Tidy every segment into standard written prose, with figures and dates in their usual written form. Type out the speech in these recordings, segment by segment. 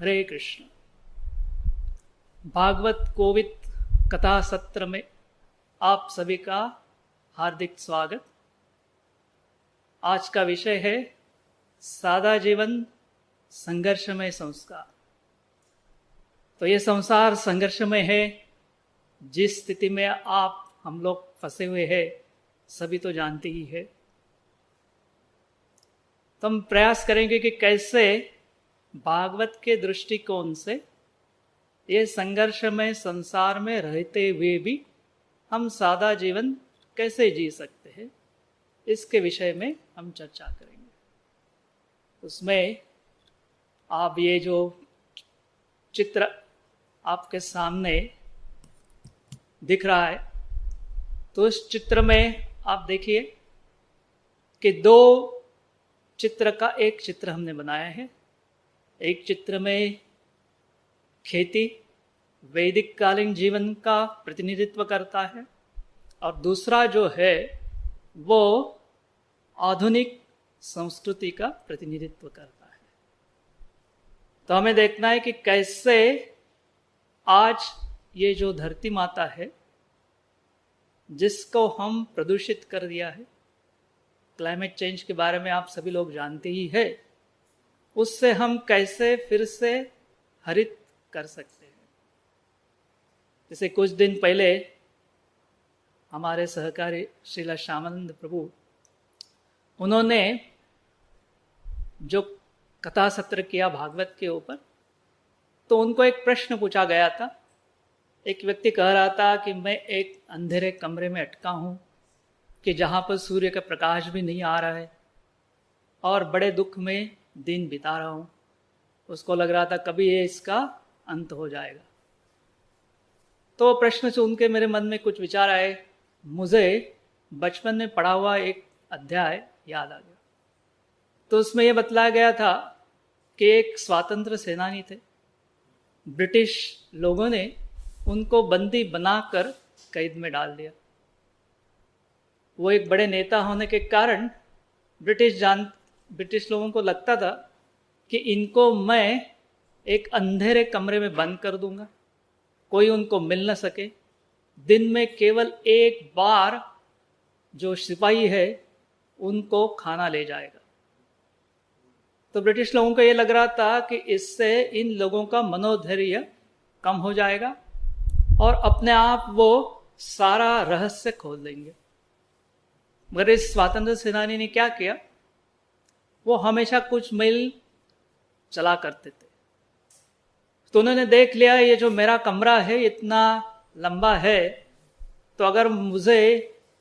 हरे कृष्ण। भागवत कोविद कथा सत्र में आप सभी का हार्दिक स्वागत। आज का विषय है सादा जीवन संघर्षमय संस्कार। तो ये संसार संघर्षमय है। जिस स्थिति में हम लोग फंसे हुए हैं सभी तो जानते ही है। तो हम प्रयास करेंगे कि कैसे भागवत के दृष्टिकोण से ये संघर्षमय संसार में रहते हुए भी हम सादा जीवन कैसे जी सकते हैं, इसके विषय में हम चर्चा करेंगे। उसमें आप ये जो चित्र आपके सामने दिख रहा है, तो इस चित्र में आप देखिए कि दो चित्र का एक चित्र हमने बनाया है। एक चित्र में खेती वैदिक कालीन जीवन का प्रतिनिधित्व करता है और दूसरा जो है वो आधुनिक संस्कृति का प्रतिनिधित्व करता है। तो हमें देखना है कि कैसे आज ये जो धरती माता है जिसको हम प्रदूषित कर दिया है, क्लाइमेट चेंज के बारे में आप सभी लोग जानते ही है, उससे हम कैसे फिर से हरित कर सकते हैं। जैसे कुछ दिन पहले हमारे सहकारी श्रीला श्यामानंद प्रभु, उन्होंने जो कथा सत्र किया भागवत के ऊपर, तो उनको एक प्रश्न पूछा गया था। एक व्यक्ति कह रहा था कि मैं एक अंधेरे कमरे में अटका हूँ कि जहाँ पर सूर्य का प्रकाश भी नहीं आ रहा है और बड़े दुख में दिन बिता रहा हूँ। उसको लग रहा था कभी ये इसका अंत हो जाएगा। तो प्रश्न सुन के मेरे मन में कुछ विचार आए। मुझे बचपन में पढ़ा हुआ एक अध्याय याद आ गया। तो उसमें यह बतलाया गया था कि एक स्वतंत्र सेनानी थे। ब्रिटिश लोगों ने उनको बंदी बनाकर कैद में डाल दिया। वो एक बड़े नेता होने के कारण ब्रिटिश लोगों को लगता था कि इनको मैं एक अंधेरे कमरे में बंद कर दूंगा, कोई उनको मिल न सके। दिन में केवल एक बार जो सिपाही है उनको खाना ले जाएगा। तो ब्रिटिश लोगों को ये लग रहा था कि इससे इन लोगों का मनोधैर्य कम हो जाएगा और अपने आप वो सारा रहस्य खोल देंगे। मगर इस स्वतंत्र सेनानी ने क्या किया, वो हमेशा कुछ मील चला करते थे। तो उन्होंने देख लिया ये जो मेरा कमरा है इतना लंबा है, तो अगर मुझे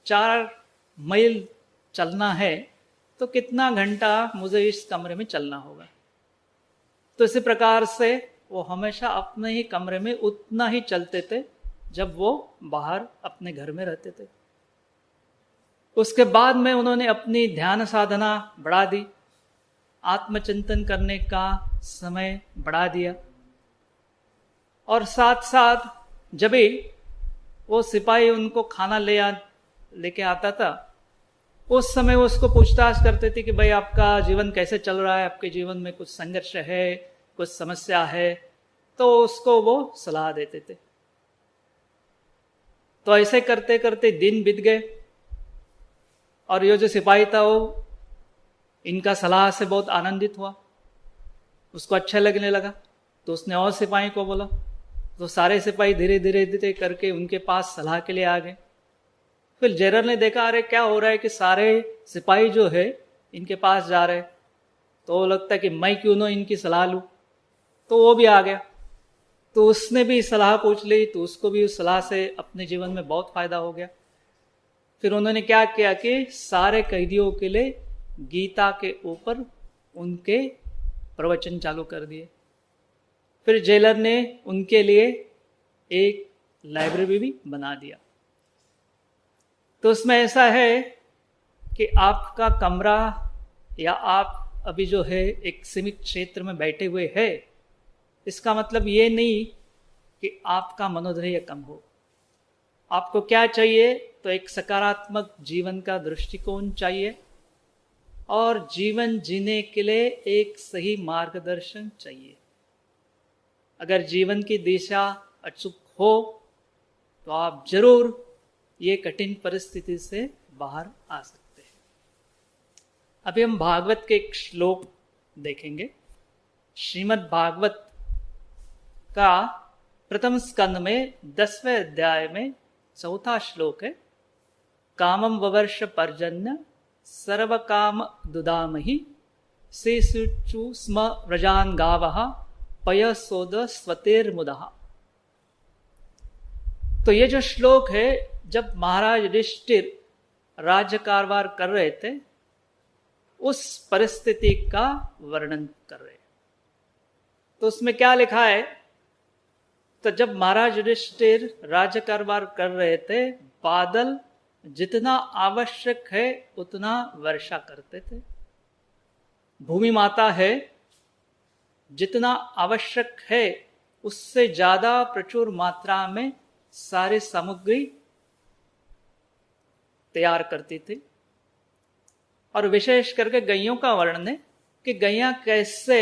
4 मील चलना है तो कितना घंटा मुझे इस कमरे में चलना होगा। तो इसी प्रकार से वो हमेशा अपने ही कमरे में उतना ही चलते थे जब वो बाहर अपने घर में रहते थे। उसके बाद में उन्होंने अपनी ध्यान साधना बढ़ा दी, आत्मचिंतन करने का समय बढ़ा दिया और साथ साथ जब भी वो सिपाही उनको खाना लेके आता था, उस समय वो उसको पूछताछ करते थे कि भाई आपका जीवन कैसे चल रहा है, आपके जीवन में कुछ संघर्ष है, कुछ समस्या है, तो उसको वो सलाह देते थे। तो ऐसे करते करते दिन बीत गए और ये जो सिपाही था वो इनका सलाह से बहुत आनंदित हुआ, उसको अच्छा लगने लगा। तो उसने और सिपाही को बोला, तो सारे सिपाही धीरे धीरे करके उनके पास सलाह के लिए आ गए। फिर जनरल ने देखा अरे क्या हो रहा है कि सारे सिपाही जो है इनके पास जा रहे, तो वो लगता है कि मैं क्यों ना इनकी सलाह लूँ। तो वो भी आ गया, तो उसने भी सलाह पूछ ली, तो उसको भी उस सलाह से अपने जीवन में बहुत फायदा हो गया। फिर उन्होंने क्या किया कि सारे कैदियों के लिए गीता के ऊपर उनके प्रवचन चालू कर दिए। फिर जेलर ने उनके लिए एक लाइब्रेरी भी बना दिया। तो उसमें ऐसा है कि आपका कमरा या आप अभी जो है एक सीमित क्षेत्र में बैठे हुए हैं, इसका मतलब ये नहीं कि आपका मनोधैर्य कम हो। आपको क्या चाहिए, तो एक सकारात्मक जीवन का दृष्टिकोण चाहिए और जीवन जीने के लिए एक सही मार्गदर्शन चाहिए। अगर जीवन की दिशा अचूक हो तो आप जरूर ये कठिन परिस्थिति से बाहर आ सकते हैं। अभी हम भागवत के एक श्लोक देखेंगे। श्रीमद् भागवत का प्रथम स्कंद में 10वें अध्याय में 4था श्लोक है। कामम ववर्ष पर्जन्य सर्व काम दुदामहि सेसुचु स्म व्रजान गावः पयसोद स्वतेर्मुदः। तो ये जो श्लोक है, जब महाराज युधिष्ठिर राज्य कारभार कर रहे थे उस परिस्थिति का वर्णन कर रहे। तो उसमें क्या लिखा है, तो जब महाराज युधिष्ठिर राज्य कारभार कर रहे थे, बादल जितना आवश्यक है उतना वर्षा करते थे। भूमि माता है, जितना आवश्यक है उससे ज्यादा प्रचुर मात्रा में सारी सामग्री तैयार करती थी। और विशेष करके गैयों का वर्णन है कि गैया कैसे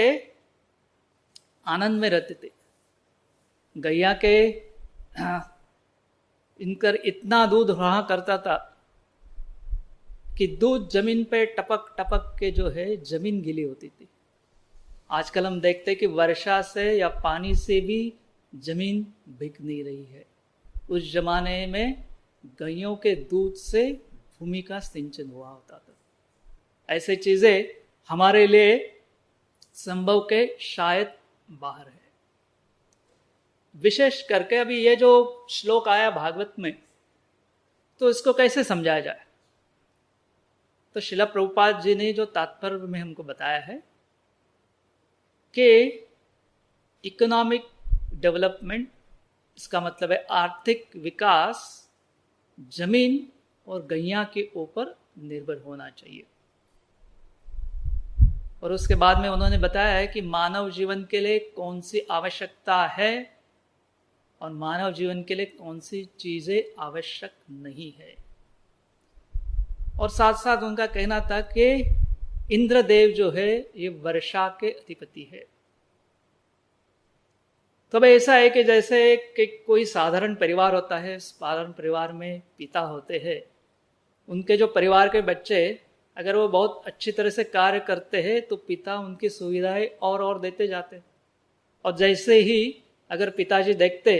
आनंद में रहती थी। गैया के इनकर इतना दूध रहा करता था कि दूध जमीन पे टपक टपक के जो है जमीन गीली होती थी। आजकल हम देखते हैं कि वर्षा से या पानी से भी जमीन भीग नहीं रही है। उस जमाने में गैयों के दूध से भूमि का सिंचन हुआ होता था। ऐसे चीजें हमारे लिए संभव के शायद बाहर है। विशेष करके अभी ये जो श्लोक आया भागवत में, तो इसको कैसे समझाया जाए। तो श्रील प्रभुपाद जी ने जो तात्पर्य में हमको बताया है कि इकोनॉमिक डेवलपमेंट, इसका मतलब है आर्थिक विकास, जमीन और गैया के ऊपर निर्भर होना चाहिए। और उसके बाद में उन्होंने बताया है कि मानव जीवन के लिए कौन सी आवश्यकता है और मानव जीवन के लिए कौन सी चीजें आवश्यक नहीं है। और साथ साथ उनका कहना था कि इंद्रदेव जो है ये वर्षा के अधिपति है। तो अब ऐसा है कि जैसे कि कोई साधारण परिवार होता है, साधारण परिवार में पिता होते हैं, उनके जो परिवार के बच्चे अगर वो बहुत अच्छी तरह से कार्य करते हैं तो पिता उनकी सुविधाएं और देते जाते। और जैसे ही अगर पिताजी देखते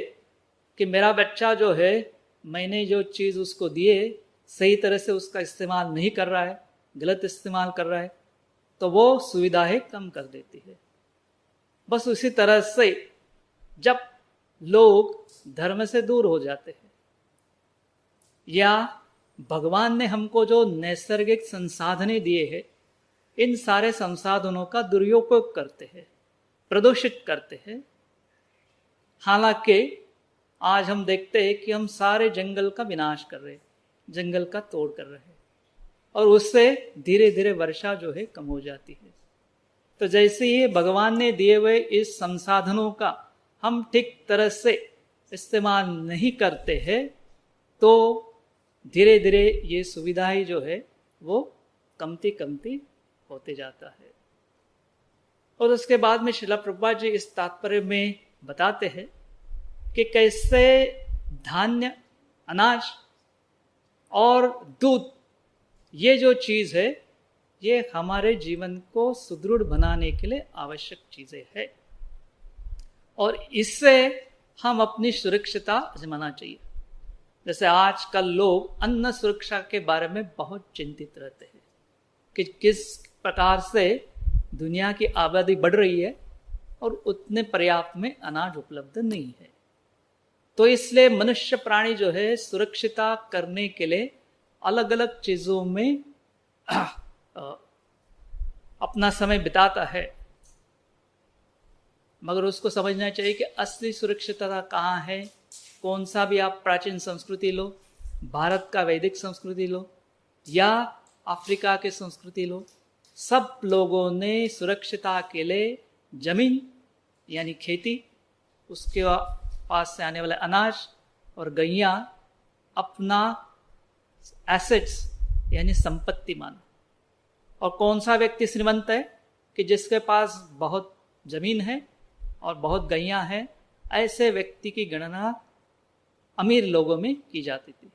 कि मेरा बच्चा जो है, मैंने जो चीज़ उसको दिए सही तरह से उसका इस्तेमाल नहीं कर रहा है, गलत इस्तेमाल कर रहा है, तो वो सुविधाएं कम कर देती है। बस उसी तरह से जब लोग धर्म से दूर हो जाते हैं या भगवान ने हमको जो नैसर्गिक संसाधनें दिए हैं, इन सारे संसाधनों का दुरुपयोग करते हैं, प्रदूषित करते हैं। हालांकि आज हम देखते हैं कि हम सारे जंगल का विनाश कर रहे हैं, जंगल का तोड़ कर रहे हैं, और उससे धीरे धीरे वर्षा जो है कम हो जाती है। तो जैसे ही भगवान ने दिए हुए इस संसाधनों का हम ठीक तरह से इस्तेमाल नहीं करते हैं तो धीरे धीरे ये सुविधाएं जो है वो कमती होते जाता है। और उसके बाद में श्रील प्रभुपाद जी इस तात्पर्य में बताते हैं कि कैसे धान्य, अनाज और दूध, ये जो चीज़ है ये हमारे जीवन को सुदृढ़ बनाने के लिए आवश्यक चीज़ें हैं और इससे हम अपनी सुरक्षिता आजमाना चाहिए। जैसे आजकल लोग अन्न सुरक्षा के बारे में बहुत चिंतित रहते हैं कि किस प्रकार से दुनिया की आबादी बढ़ रही है और उतने पर्याप्त में अनाज उपलब्ध नहीं है। तो इसलिए मनुष्य प्राणी जो है सुरक्षिता करने के लिए अलग अलग चीज़ों में अपना समय बिताता है, मगर उसको समझना चाहिए कि असली सुरक्षितता कहाँ है। कौन सा भी आप प्राचीन संस्कृति लो, भारत का वैदिक संस्कृति लो या अफ्रीका के संस्कृति लो, सब लोगों ने सुरक्षिता के लिए जमीन यानी खेती, उसके पास से आने वाले अनाज और गैया अपना एसेट्स यानी संपत्ति माना। और कौन सा व्यक्ति श्रीमंत है कि जिसके पास बहुत जमीन है और बहुत गैयां हैं, ऐसे व्यक्ति की गणना अमीर लोगों में की जाती थी।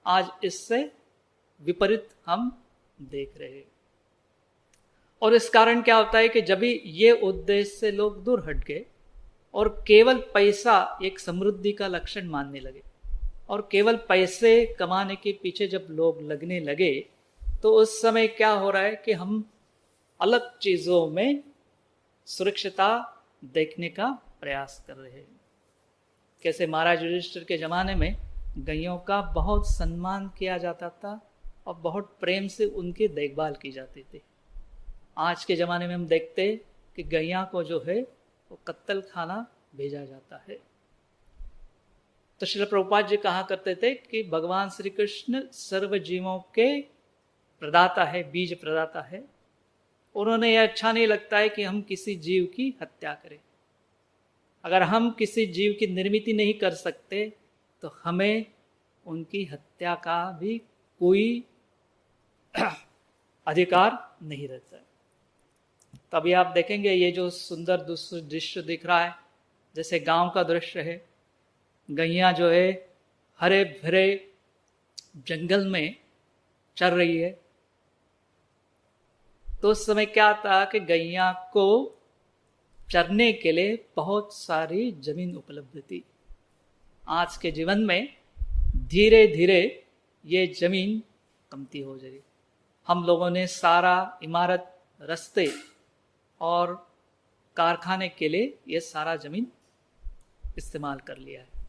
आज इससे विपरीत हम देख रहे हैं। और इस कारण क्या होता है कि जब भी ये उद्देश्य से लोग दूर हट गए और केवल पैसा एक समृद्धि का लक्षण मानने लगे और केवल पैसे कमाने के पीछे जब लोग लगने लगे, तो उस समय क्या हो रहा है कि हम अलग चीजों में सुरक्षिता देखने का प्रयास कर रहे हैं। कैसे महाराज युधिष्ठिर के जमाने में गैयों का बहुत सम्मान किया जाता था और बहुत प्रेम से उनकी देखभाल की जाती थी। आज के ज़माने में हम देखते कि गैया को जो है वो कत्ल खाना भेजा जाता है। तो श्रील प्रभुपाद जी कहा करते थे कि भगवान श्री कृष्ण सर्व जीवों के प्रदाता है, बीज प्रदाता है। उन्होंने यह अच्छा नहीं लगता है कि हम किसी जीव की हत्या करें। अगर हम किसी जीव की निर्मित नहीं कर सकते तो हमें उनकी हत्या का भी कोई अधिकार नहीं रहता है। तभी आप देखेंगे ये जो सुंदर दृश्य दिख रहा है, जैसे गांव का दृश्य है, गैया जो है हरे भरे जंगल में चर रही है। तो उस समय क्या था कि गैया को चरने के लिए बहुत सारी जमीन उपलब्ध थी। आज के जीवन में धीरे धीरे ये जमीन कमती हो जाएगी। हम लोगों ने सारा इमारत, रास्ते और कारखाने के लिए ये सारा जमीन इस्तेमाल कर लिया है।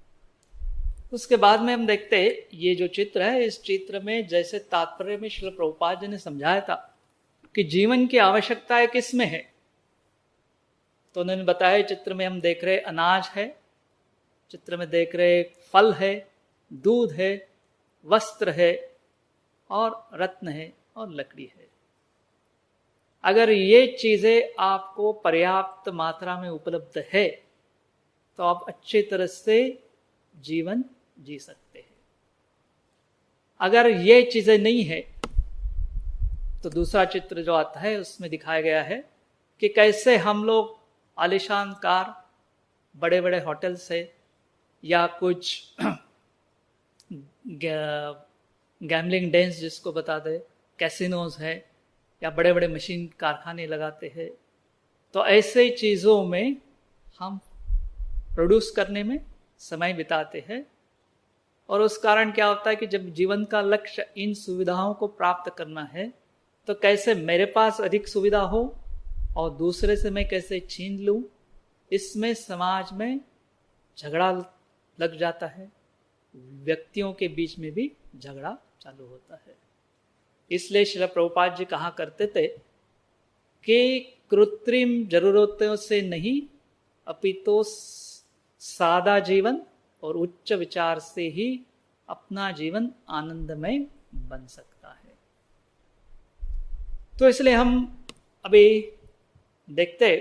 उसके बाद में हम देखते हैं ये जो चित्र है, इस चित्र में जैसे तात्पर्य में श्रील प्रभुपाद जी ने समझाया था कि जीवन की आवश्यकताएं किस में है। तो उन्होंने बताया चित्र में हम देख रहे अनाज है, चित्र में देख रहे फल है, दूध है, वस्त्र है और रत्न है और लकड़ी है। अगर ये चीजें आपको पर्याप्त मात्रा में उपलब्ध है तो आप अच्छी तरह से जीवन जी सकते हैं। अगर ये चीजें नहीं है तो दूसरा चित्र जो आता है उसमें दिखाया गया है कि कैसे हम लोग आलीशान कार, बड़े बड़े होटल से या कुछ गैमलिंग डेंस जिसको बता दे, कैसीनोज है या बड़े बड़े मशीन कारखाने लगाते हैं। तो ऐसे चीज़ों में हम प्रोड्यूस करने में समय बिताते हैं और उस कारण क्या होता है कि जब जीवन का लक्ष्य इन सुविधाओं को प्राप्त करना है तो कैसे मेरे पास अधिक सुविधा हो और दूसरे से मैं कैसे छीन लूं, इसमें समाज में झगड़ा लग जाता है, व्यक्तियों के बीच में भी झगड़ा चालू होता है। इसलिए श्रील प्रभुपाद जी कहा करते थे कि कृत्रिम जरूरतों से नहीं अपितु सादा जीवन और उच्च विचार से ही अपना जीवन आनंदमय बन सकता है। तो इसलिए हम अभी देखते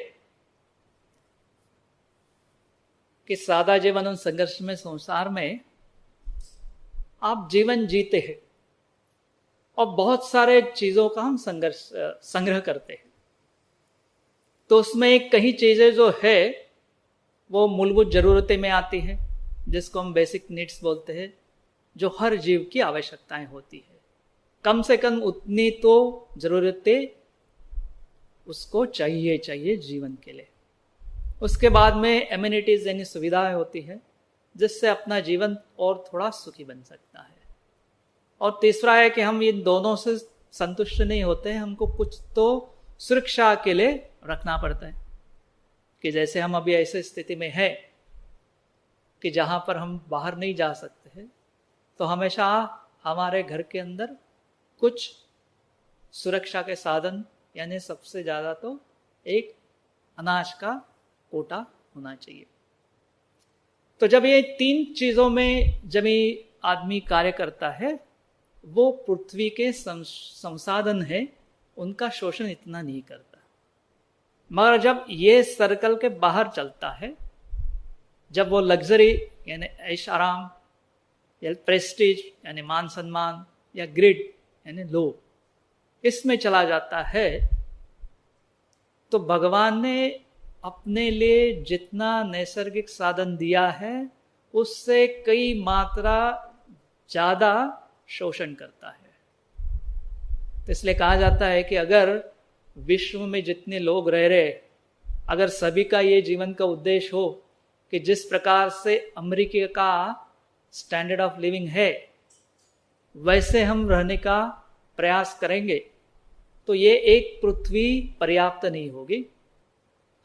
कि सादा जीवन और संघर्ष में संसार में आप जीवन जीते हैं और बहुत सारे चीजों का हम संग्रह करते हैं। तो उसमें कई चीजें जो है वो मूलभूत जरूरतें में आती है, जिसको हम बेसिक नीड्स बोलते हैं, जो हर जीव की आवश्यकताएं होती है। कम से कम उतनी तो जरूरतें उसको चाहिए जीवन के लिए। उसके बाद में एमिनिटीज यानी सुविधाएं होती है, जिससे अपना जीवन और थोड़ा सुखी बन सकता है। और तीसरा है कि हम इन दोनों से संतुष्ट नहीं होते हैं, हमको कुछ तो सुरक्षा के लिए रखना पड़ता है। कि जैसे हम अभी ऐसे स्थिति में है कि जहां पर हम बाहर नहीं जा सकते हैं, तो हमेशा हमारे घर के अंदर कुछ सुरक्षा के साधन, यानी सबसे ज्यादा तो एक अनाज का कोटा होना चाहिए। तो जब ये तीन चीजों में जब ये आदमी कार्य करता है, वो पृथ्वी के संसाधन है उनका शोषण इतना नहीं करता। मगर जब ये सर्कल के बाहर चलता है, जब वो लग्जरी यानी ऐश आराम या प्रेस्टीज यानी मान सम्मान या ग्रिड यानी लोभ, इसमें चला जाता है, तो भगवान ने अपने लिए जितना नैसर्गिक साधन दिया है उससे कई मात्रा ज्यादा शोषण करता है। तो इसलिए कहा जाता है कि अगर विश्व में जितने लोग रह रहे, अगर सभी का ये जीवन का उद्देश्य हो कि जिस प्रकार से अमेरिका का स्टैंडर्ड ऑफ लिविंग है वैसे हम रहने का प्रयास करेंगे, तो ये एक पृथ्वी पर्याप्त नहीं होगी।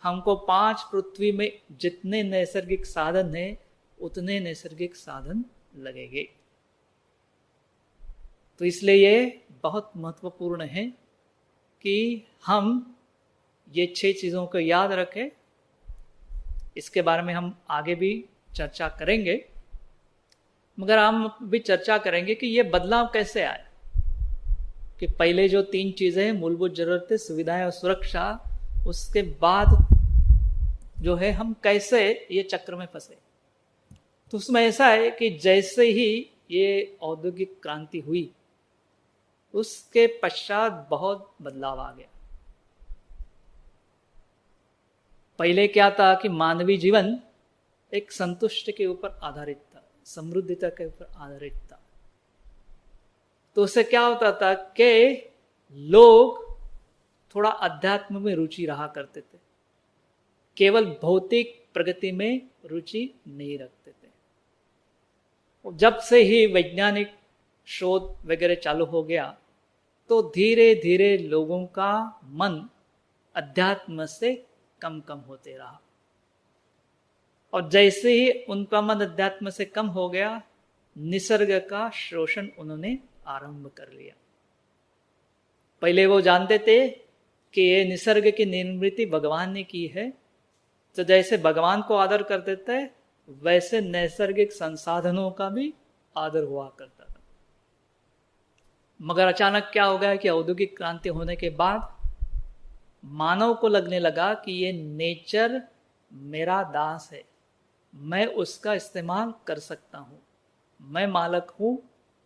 हमको 5 पृथ्वी में जितने नैसर्गिक साधन हैं उतने नैसर्गिक साधन लगेंगे। तो इसलिए ये बहुत महत्वपूर्ण है कि हम ये 6 चीज़ों को याद रखें। इसके बारे में हम आगे भी चर्चा करेंगे, मगर हम भी चर्चा करेंगे कि ये बदलाव कैसे आया, कि पहले जो 3 चीज़ें हैं, मूलभूत जरूरतें, सुविधाएं और सुरक्षा, उसके बाद जो है हम कैसे ये चक्र में फंसे। तो उसमें ऐसा है कि जैसे ही ये औद्योगिक क्रांति हुई उसके पश्चात बहुत बदलाव आ गया। पहले क्या था कि मानवीय जीवन एक संतुष्टि के ऊपर आधारित था, समृद्धता के ऊपर आधारित था। तो उससे क्या होता था कि लोग थोड़ा अध्यात्म में रुचि रहा करते थे, केवल भौतिक प्रगति में रुचि नहीं रखते थे। जब से ही वैज्ञानिक शोध वगैरह चालू हो गया तो धीरे धीरे लोगों का मन अध्यात्म से कम कम होते रहा, और जैसे ही उनका मन अध्यात्म से कम हो गया, निसर्ग का शोषण उन्होंने आरंभ कर लिया। पहले वो जानते थे कि ये निसर्ग की निर्मिति भगवान ने की है, तो जैसे भगवान को आदर कर देते हैं वैसे नैसर्गिक संसाधनों का भी आदर हुआ करता था। मगर अचानक क्या हो गया कि औद्योगिक क्रांति होने के बाद मानव को लगने लगा कि ये नेचर मेरा दास है, मैं उसका इस्तेमाल कर सकता हूँ, मैं मालक हूँ,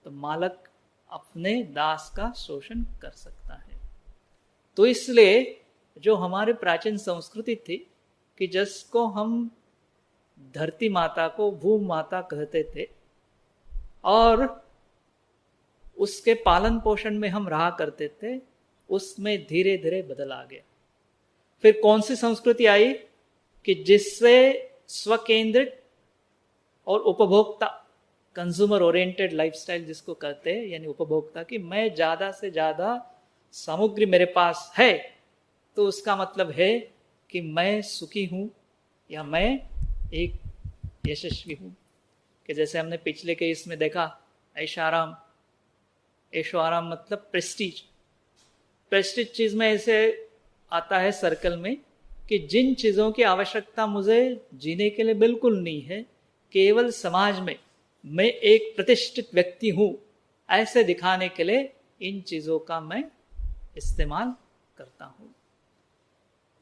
तो मालक अपने दास का शोषण कर सकता है। तो इसलिए जो हमारी प्राचीन संस्कृति थी कि जिसको हम धरती माता को भू माता कहते थे और उसके पालन पोषण में हम रहा करते थे, उसमें धीरे धीरे बदल आ गया। फिर कौन सी संस्कृति आई कि जिससे स्वकेंद्रित और उपभोक्ता, कंज्यूमर ओरिएंटेड लाइफस्टाइल जिसको कहते हैं, यानी उपभोक्ता, कि मैं ज्यादा से ज्यादा सामग्री मेरे पास है तो उसका मतलब है कि मैं सुखी हूं या मैं एक यशस्वी हूं। कि जैसे हमने पिछले केस में देखा, ऐशाराम, ऐशो आराम मतलब प्रेस्टीज। प्रेस्टीज चीज में ऐसे आता है सर्कल में कि जिन चीजों की आवश्यकता मुझे जीने के लिए बिल्कुल नहीं है, केवल समाज में मैं एक प्रतिष्ठित व्यक्ति हूं ऐसे दिखाने के लिए इन चीजों का मैं इस्तेमाल करता हूं।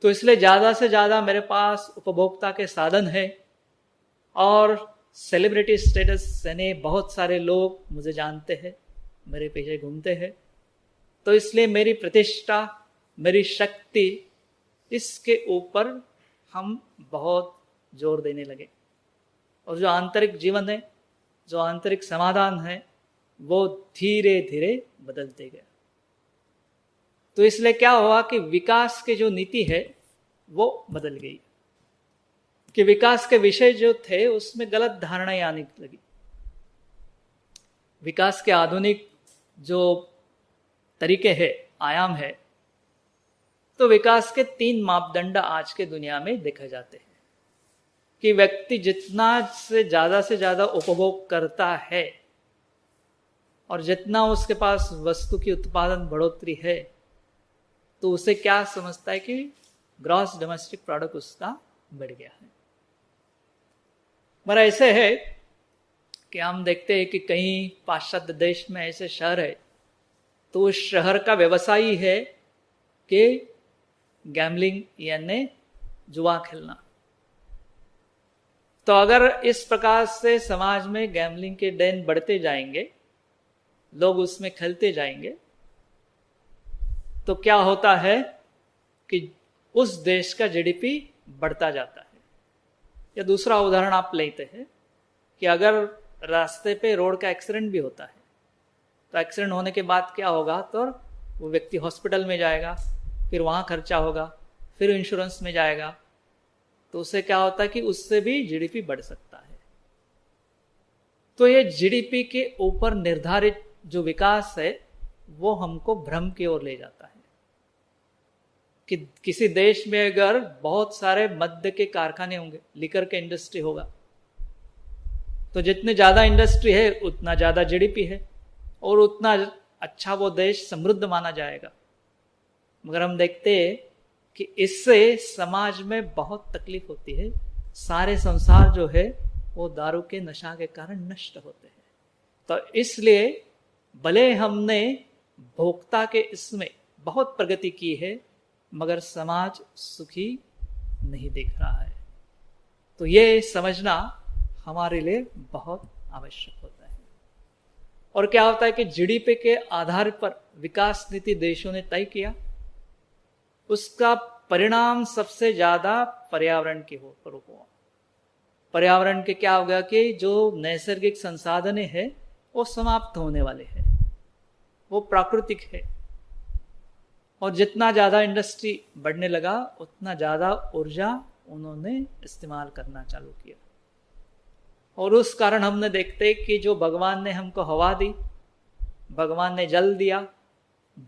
तो इसलिए ज्यादा से ज्यादा मेरे पास उपभोक्ता के साधन है और सेलिब्रिटी स्टेटस, यानी बहुत सारे लोग मुझे जानते हैं, मेरे पीछे घूमते हैं, तो इसलिए मेरी प्रतिष्ठा, मेरी शक्ति, इसके ऊपर हम बहुत जोर देने लगे। और जो आंतरिक जीवन है, जो आंतरिक समाधान है, वो धीरे धीरे बदलते गए। तो इसलिए क्या हुआ कि विकास की जो नीति है वो बदल गई, कि विकास के विषय जो थे उसमें गलत धारणाएं आने लगी। विकास के आधुनिक जो तरीके हैं, आयाम है, तो विकास के 3 मापदंड आज के दुनिया में देखे जाते हैं कि व्यक्ति जितना से ज्यादा उपभोग करता है और जितना उसके पास वस्तु की उत्पादन बढ़ोतरी है, तो उसे क्या समझता है कि ग्रॉस डोमेस्टिक प्रोडक्ट उसका बढ़ गया है। मगर ऐसे है कि हम देखते हैं कि कहीं पाश्चात्य देश में ऐसे शहर है, तो उस शहर का व्यवसाय ही है कि गैम्बलिंग यानी जुआ खेलना। तो अगर इस प्रकार से समाज में गैम्बलिंग के डेन बढ़ते जाएंगे, लोग उसमें खेलते जाएंगे, तो क्या होता है कि उस देश का जीडीपी बढ़ता जाता है। या दूसरा उदाहरण आप लेते हैं कि अगर रास्ते पे रोड का एक्सीडेंट भी होता है, तो एक्सीडेंट होने के बाद क्या होगा, तो वो व्यक्ति हॉस्पिटल में जाएगा, फिर वहाँ खर्चा होगा, फिर इंश्योरेंस में जाएगा, तो उससे क्या होता है कि उससे भी जीडीपी बढ़ सकता है। तो ये जीडीपी के ऊपर निर्धारित जो विकास है वो हमको भ्रम की ओर ले जाता है कि किसी देश में अगर बहुत सारे मद्य के कारखाने होंगे, लिकर के इंडस्ट्री होगा, तो जितने ज्यादा इंडस्ट्री है उतना ज्यादा जीडीपी है और उतना अच्छा वो देश समृद्ध माना जाएगा। मगर हम देखते हैं कि इससे समाज में बहुत तकलीफ होती है। सारे संसार जो है वो दारू के नशा के कारण नष्ट होते हैं। तो इसलिए भले हमने भोक्ता के इसमें बहुत प्रगति की है, मगर समाज सुखी नहीं दिख रहा है। तो ये समझना हमारे लिए बहुत आवश्यक होता है। और क्या होता है कि जीडीपी के आधार पर विकास नीति देशों ने तय किया, उसका परिणाम सबसे ज्यादा पर्यावरण के ऊपर हुआ। पर्यावरण के क्या होगा कि जो नैसर्गिक संसाधन है वो समाप्त होने वाले हैं, वो प्राकृतिक है। और जितना ज्यादा इंडस्ट्री बढ़ने लगा उतना ज्यादा ऊर्जा उन्होंने इस्तेमाल करना चालू किया। और उस कारण हमने देखते कि जो भगवान ने हमको हवा दी, भगवान ने जल दिया,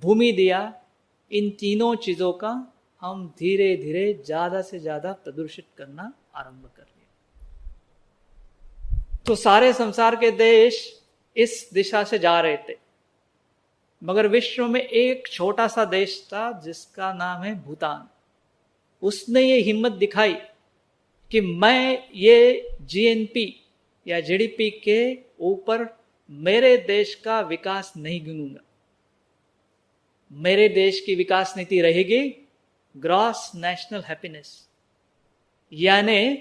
भूमि दिया, इन तीनों चीजों का हम धीरे धीरे ज्यादा से ज्यादा प्रदूषित करना आरंभ कर दिया। तो सारे संसार के देश इस दिशा से जा रहे थे, मगर विश्व में एक छोटा सा देश था जिसका नाम है भूटान। उसने ये हिम्मत दिखाई कि मैं ये जीएनपी या जीडीपी के ऊपर मेरे देश का विकास नहीं गिनूंगा। मेरे देश की विकास नीति रहेगी ग्रॉस नेशनल हैप्पीनेस, यानी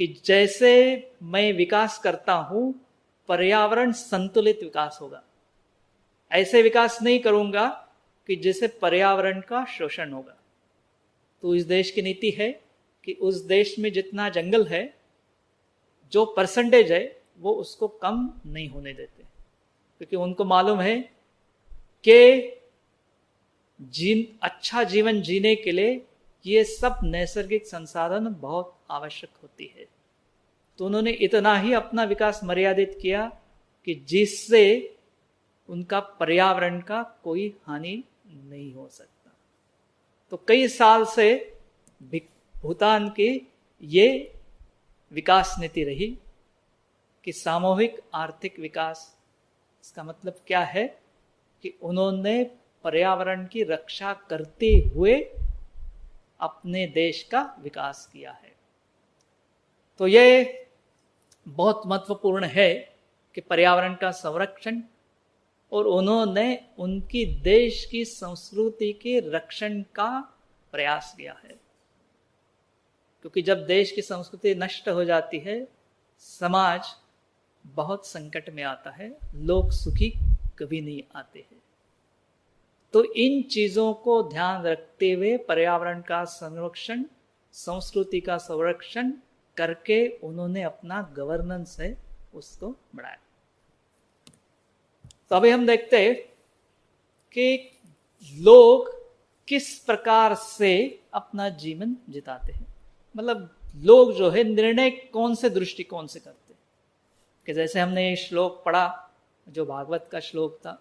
कि जैसे मैं विकास करता हूं पर्यावरण संतुलित विकास होगा। ऐसे विकास नहीं करूंगा कि जिससे पर्यावरण का शोषण होगा। तो इस देश की नीति है कि उस देश में जितना जंगल है, जो परसेंटेज है, वो उसको कम नहीं होने देते, क्योंकि उनको मालूम है कि अच्छा जीवन जीने के लिए ये सब नैसर्गिक संसाधन बहुत आवश्यक होती है। तो उन्होंने इतना ही अपना विकास मर्यादित किया कि जिससे उनका पर्यावरण का कोई हानि नहीं हो सकता। तो कई साल से भूटान की ये विकास नीति रही कि सामूहिक आर्थिक विकास। इसका मतलब क्या है कि उन्होंने पर्यावरण की रक्षा करते हुए अपने देश का विकास किया है। तो ये बहुत महत्वपूर्ण है कि पर्यावरण का संरक्षण, और उन्होंने उनकी देश की संस्कृति के रक्षण का प्रयास किया है। क्योंकि जब देश की संस्कृति नष्ट हो जाती है, समाज बहुत संकट में आता है, लोग सुखी कभी नहीं आते हैं। तो इन चीजों को ध्यान रखते हुए पर्यावरण का संरक्षण, संस्कृति का संरक्षण करके उन्होंने अपना गवर्नेंस है उसको बढ़ाया। तो अभी हम देखते हैं कि लोग किस प्रकार से अपना जीवन जिताते हैं। मतलब लोग जो है निर्णय कौन से दृष्टिकोण से करते हैं। कि जैसे हमने ये श्लोक पढ़ा जो भागवत का श्लोक था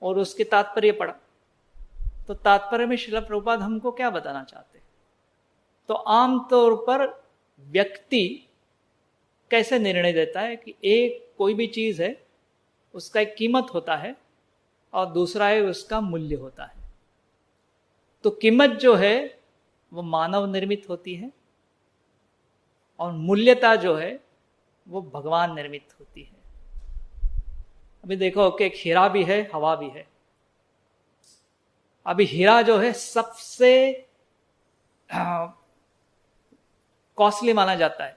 और उसके तात्पर्य पढ़ा, तो तात्पर्य में श्रील प्रभुपाद हमको क्या बताना चाहते हैं। तो आमतौर पर व्यक्ति कैसे निर्णय देता है कि एक कोई भी चीज है उसका एक कीमत होता है और दूसरा है उसका मूल्य होता है। तो कीमत जो है वो मानव निर्मित होती है और मूल्यता जो है वो भगवान निर्मित होती है। अभी देखो कि एक हीरा भी है, हवा भी है। अभी हीरा जो है सबसे कॉस्टली माना जाता है,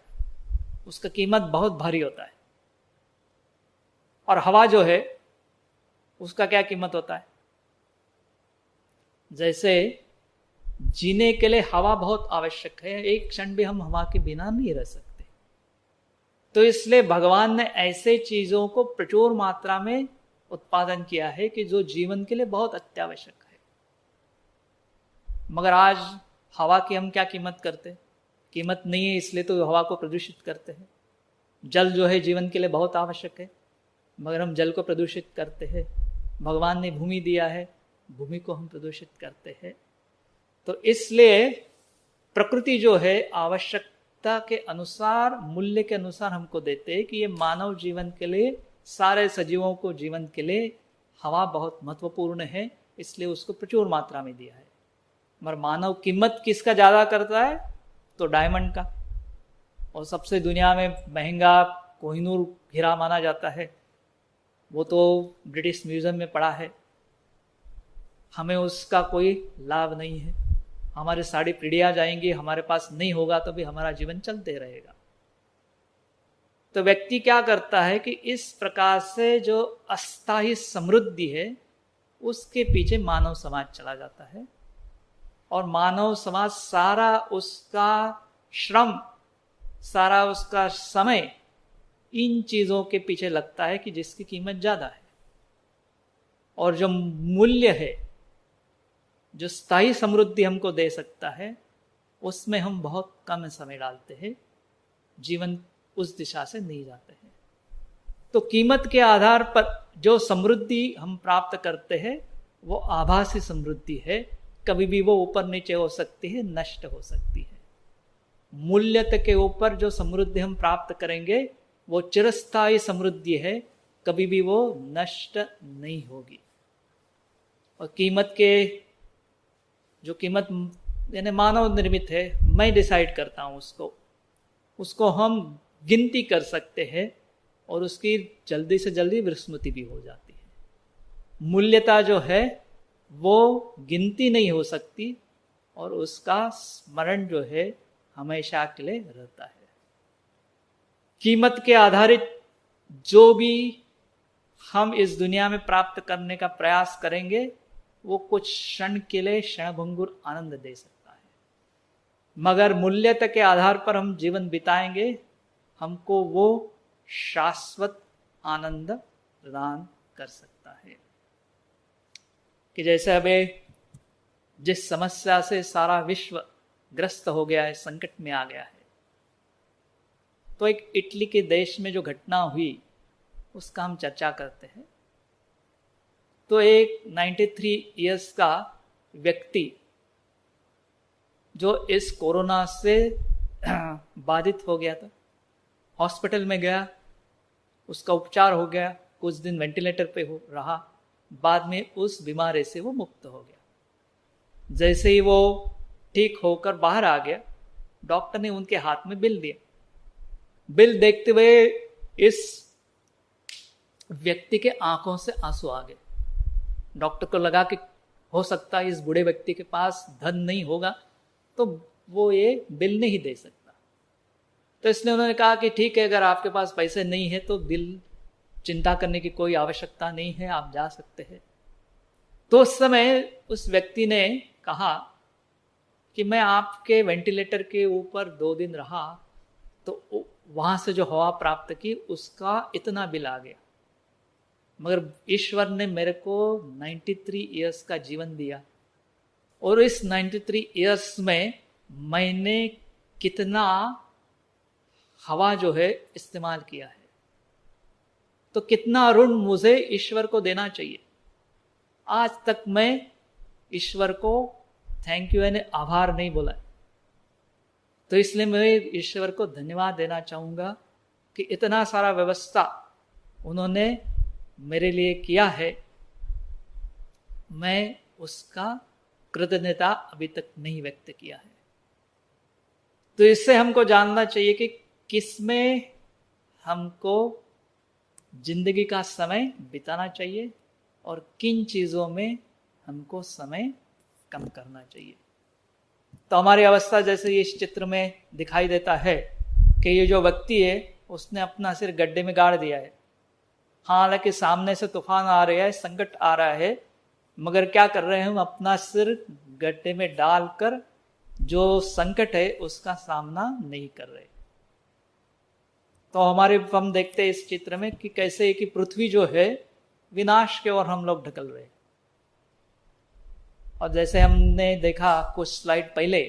उसका कीमत बहुत भारी होता है। और हवा जो है उसका क्या कीमत होता है। जैसे जीने के लिए हवा बहुत आवश्यक है, एक क्षण भी हम हवा के बिना नहीं रह सकते। तो इसलिए भगवान ने ऐसे चीजों को प्रचुर मात्रा में उत्पादन किया है कि जो जीवन के लिए बहुत अत्यावश्यक है। मगर आज हवा की हम क्या कीमत करते हैं? कीमत नहीं है, इसलिए तो हवा को प्रदूषित करते हैं। जल जो है जीवन के लिए बहुत आवश्यक है, मगर हम जल को प्रदूषित करते हैं। भगवान ने भूमि दिया है, भूमि को हम प्रदूषित करते हैं। तो इसलिए प्रकृति जो है आवश्यकता के अनुसार, मूल्य के अनुसार हमको देते हैं कि ये मानव जीवन के लिए, सारे सजीवों को जीवन के लिए हवा बहुत महत्वपूर्ण है, इसलिए उसको प्रचुर मात्रा में दिया है। मगर मानव कीमत किसका ज़्यादा करता है? तो डायमंड का। और सबसे दुनिया में महंगा कोहिनूर हीरा माना जाता है, वो तो ब्रिटिश म्यूजियम में पड़ा है। हमें उसका कोई लाभ नहीं है। हमारी सारी पीढ़ियां जाएंगी, हमारे पास नहीं होगा तो भी हमारा जीवन चलते रहेगा। तो व्यक्ति क्या करता है कि इस प्रकार से जो अस्थायी समृद्धि है उसके पीछे मानव समाज चला जाता है, और मानव समाज सारा उसका श्रम, सारा उसका समय इन चीजों के पीछे लगता है कि जिसकी कीमत ज्यादा है। और जो मूल्य है, जो स्थायी समृद्धि हमको दे सकता है, उसमें हम बहुत कम समय डालते हैं, जीवन उस दिशा से नहीं जाते हैं। तो कीमत के आधार पर जो समृद्धि हम प्राप्त करते हैं वो आभासी समृद्धि है, कभी भी वो ऊपर नीचे हो सकती है, नष्ट हो सकती है। मूल्य के ऊपर जो समृद्धि हम प्राप्त करेंगे वो चिरस्थायी समृद्धि है, कभी भी वो नष्ट नहीं होगी। और कीमत के जो कीमत यानी मानव निर्मित है, मैं डिसाइड करता हूँ उसको हम गिनती कर सकते हैं और उसकी जल्दी से जल्दी विस्मृति भी हो जाती है। मूल्यता जो है वो गिनती नहीं हो सकती और उसका स्मरण जो है हमेशा के लिए रहता है। कीमत के आधारित जो भी हम इस दुनिया में प्राप्त करने का प्रयास करेंगे वो कुछ क्षण के लिए क्षणभंगुर आनंद दे सकता है, मगर मूल्यता के आधार पर हम जीवन बिताएंगे, हमको वो शाश्वत आनंद प्रदान कर सकता है। कि जैसे अभी जिस समस्या से सारा विश्व ग्रस्त हो गया है, संकट में आ गया है, तो एक इटली के देश में जो घटना हुई उसका हम चर्चा करते हैं। तो एक 93 इयर्स का व्यक्ति जो इस कोरोना से बाधित हो गया था, हॉस्पिटल में गया, उसका उपचार हो गया, कुछ दिन वेंटिलेटर पे रहा, बाद में उस बीमारी से वो मुक्त हो गया। जैसे ही वो ठीक होकर बाहर आ गया, डॉक्टर ने उनके हाथ में बिल दिया। बिल देखते हुए इस व्यक्ति के आंखों से आंसू आ गए। डॉक्टर को लगा कि हो सकता है इस बूढ़े व्यक्ति के पास धन नहीं होगा तो वो ये बिल नहीं दे सकता। तो इसलिए उन्होंने कहा कि ठीक है, अगर आपके पास पैसे नहीं है तो बिल चिंता करने की कोई आवश्यकता नहीं है, आप जा सकते हैं। तो उस समय उस व्यक्ति ने कहा कि मैं आपके वेंटिलेटर के ऊपर 2 दिन रहा तो वहां से जो हवा प्राप्त की उसका इतना बिल आ गया, मगर ईश्वर ने मेरे को 93 इयर्स का जीवन दिया और इस 93 इयर्स में मैंने कितना हवा जो है इस्तेमाल किया है, तो कितना ऋण मुझे ईश्वर को देना चाहिए। आज तक मैं ईश्वर को थैंक यू यानी आभार नहीं बोला, तो इसलिए मैं ईश्वर को धन्यवाद देना चाहूँगा कि इतना सारा व्यवस्था उन्होंने मेरे लिए किया है, मैं उसका कृतज्ञता अभी तक नहीं व्यक्त किया है। तो इससे हमको जानना चाहिए कि किसमें हमको जिंदगी का समय बिताना चाहिए और किन चीज़ों में हमको समय कम करना चाहिए। तो हमारी अवस्था जैसे इस चित्र में दिखाई देता है कि ये जो व्यक्ति है उसने अपना सिर गड्ढे में गाड़ दिया है। हालांकि सामने से तूफान आ रहा है, संकट आ रहा है, मगर क्या कर रहे हैं हम, अपना सिर गड्ढे में डालकर जो संकट है उसका सामना नहीं कर रहे। तो हम देखते हैं इस चित्र में कि कैसे कि पृथ्वी जो है विनाश की ओर हम लोग ढकल रहे। और जैसे हमने देखा कुछ स्लाइड पहले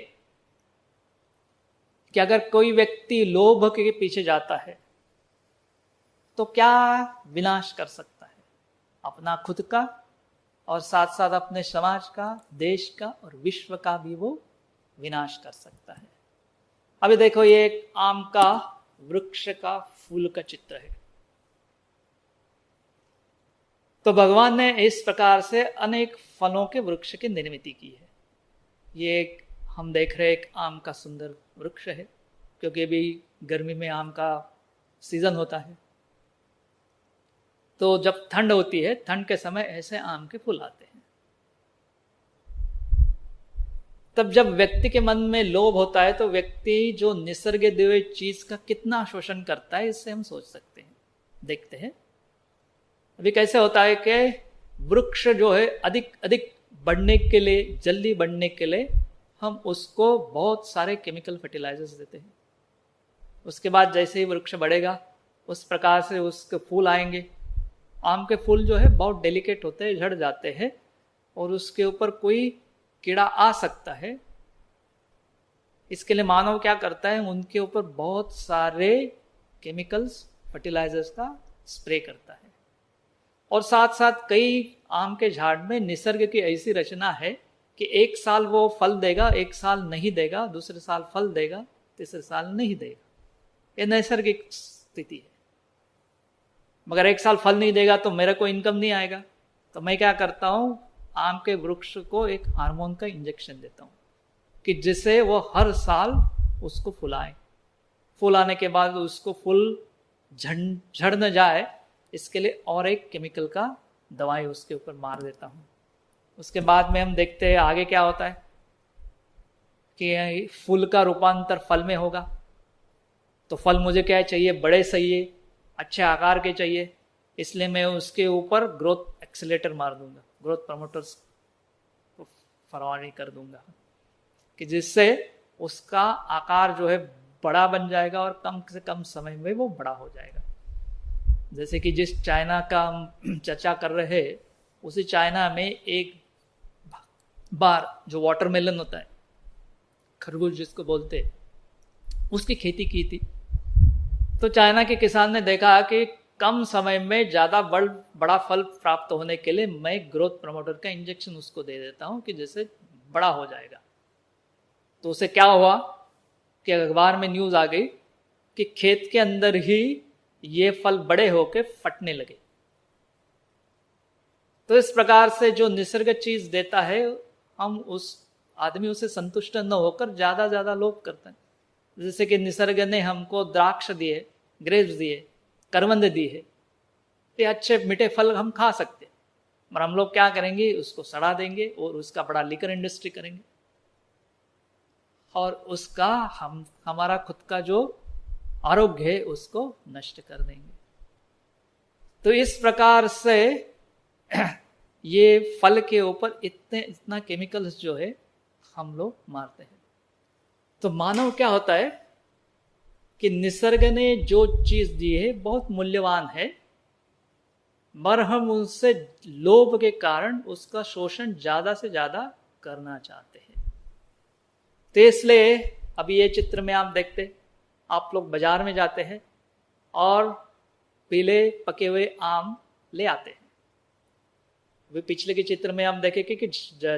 कि अगर कोई व्यक्ति लोभ के पीछे जाता है तो क्या विनाश कर सकता है, अपना खुद का और साथ साथ अपने समाज का, देश का और विश्व का भी वो विनाश कर सकता है। अभी देखो ये एक आम का वृक्ष का फूल का चित्र है। तो भगवान ने इस प्रकार से अनेक फलों के वृक्ष की निर्मित की है। ये एक हम देख रहे एक आम का सुंदर वृक्ष है, क्योंकि अभी गर्मी में आम का सीजन होता है। तो जब ठंड होती है, ठंड के समय ऐसे आम के फूल आते हैं। तब जब व्यक्ति के मन में लोभ होता है तो व्यक्ति जो निसर्ग दिए हुए चीज का कितना शोषण करता है, इससे हम सोच सकते हैं। देखते हैं अभी कैसे होता है कि वृक्ष जो है अधिक अधिक बढ़ने के लिए, जल्दी बढ़ने के लिए हम उसको बहुत सारे केमिकल फर्टिलाइजर्स देते हैं। उसके बाद जैसे ही वृक्ष बढ़ेगा उस प्रकार से उसके फूल आएंगे। आम के फूल जो है बहुत डेलिकेट होते हैं, झड़ जाते हैं और उसके ऊपर कोई कीड़ा आ सकता है। इसके लिए मानव क्या करता है, उनके ऊपर बहुत सारे केमिकल्स, फर्टिलाइजर्स का स्प्रे करता है। और साथ साथ कई आम के झाड़ में निसर्ग की ऐसी रचना है कि एक साल वो फल देगा, एक साल नहीं देगा, दूसरे साल फल देगा, तीसरे साल नहीं देगा। ये नैसर्गिक स्थिति है। मगर एक साल फल नहीं देगा तो मेरे को इनकम नहीं आएगा, तो मैं क्या करता हूँ, आम के वृक्ष को एक हार्मोन का इंजेक्शन देता हूँ कि जिससे वो हर साल उसको फुलाए। फूल आने के बाद उसको फूल झड़ न जाए, इसके लिए और एक केमिकल का दवाई उसके ऊपर मार देता हूँ। उसके बाद में हम देखते हैं आगे क्या होता है कि फूल का रूपांतर फल में होगा। तो फल मुझे क्या चाहिए, बड़े चाहिए, अच्छे आकार के चाहिए, इसलिए मैं उसके ऊपर ग्रोथ एक्सीलेटर मार दूंगा, ग्रोथ प्रमोटर्स को फरवानी कर दूंगा कि जिससे उसका आकार जो है बड़ा बन जाएगा और कम से कम समय में वो बड़ा हो जाएगा। जैसे कि जिस चाइना का हम चर्चा कर रहे हैं, उसी चाइना में एक बार जो वाटरमेलन होता है, खरबूज जिसको बोलते हैं, उसकी खेती की थी। तो चाइना के किसान ने देखा कि कम समय में ज़्यादा बड़ा फल प्राप्त होने के लिए मैं ग्रोथ प्रमोटर का इंजेक्शन उसको दे देता हूँ कि जिससे बड़ा हो जाएगा। तो उसे क्या हुआ कि अखबार में न्यूज़ आ गई कि खेत के अंदर ही ये फल बड़े होके फटने लगे। तो इस प्रकार से जो निसर्ग चीज देता है, हम उस आदमी उसे संतुष्ट न होकर ज्यादा ज्यादा लोभ करते हैं। जैसे कि निसर्ग ने हमको द्राक्ष दिए, ग्रेप्स दिए, करवंद दी है, ये अच्छे मीठे फल हम खा सकते हैं, मगर हम लोग क्या करेंगे, उसको सड़ा देंगे और उसका बड़ा लिकर इंडस्ट्री करेंगे और उसका हमारा खुद का जो आरोग्य है उसको नष्ट कर देंगे। तो इस प्रकार से ये फल के ऊपर इतना केमिकल्स जो है हम लोग मारते हैं। तो मानव क्या होता है कि निसर्ग ने जो चीज दी है बहुत मूल्यवान है, मगर हम उनसे लोभ के कारण उसका शोषण ज्यादा से ज्यादा करना चाहते हैं। तो इसलिए अभी ये चित्र में आप देखते, आप लोग बाजार में जाते हैं और पीले पके हुए आम ले आते हैं। वे पिछले के चित्र में हम देखे कि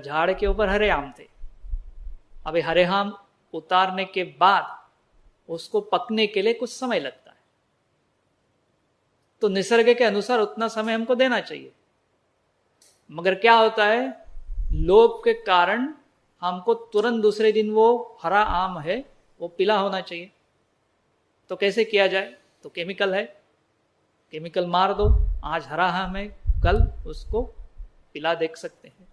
झाड़ के ऊपर हरे आम थे। अभी हरे आम उतारने के बाद उसको पकने के लिए कुछ समय लगता है, तो निसर्ग के अनुसार उतना समय हमको देना चाहिए। मगर क्या होता है, लोभ के कारण हमको तुरंत दूसरे दिन वो हरा आम है वो पीला होना चाहिए। तो कैसे किया जाए, तो केमिकल है, केमिकल मार दो, आज हरा आम है कल उसको पीला देख सकते हैं।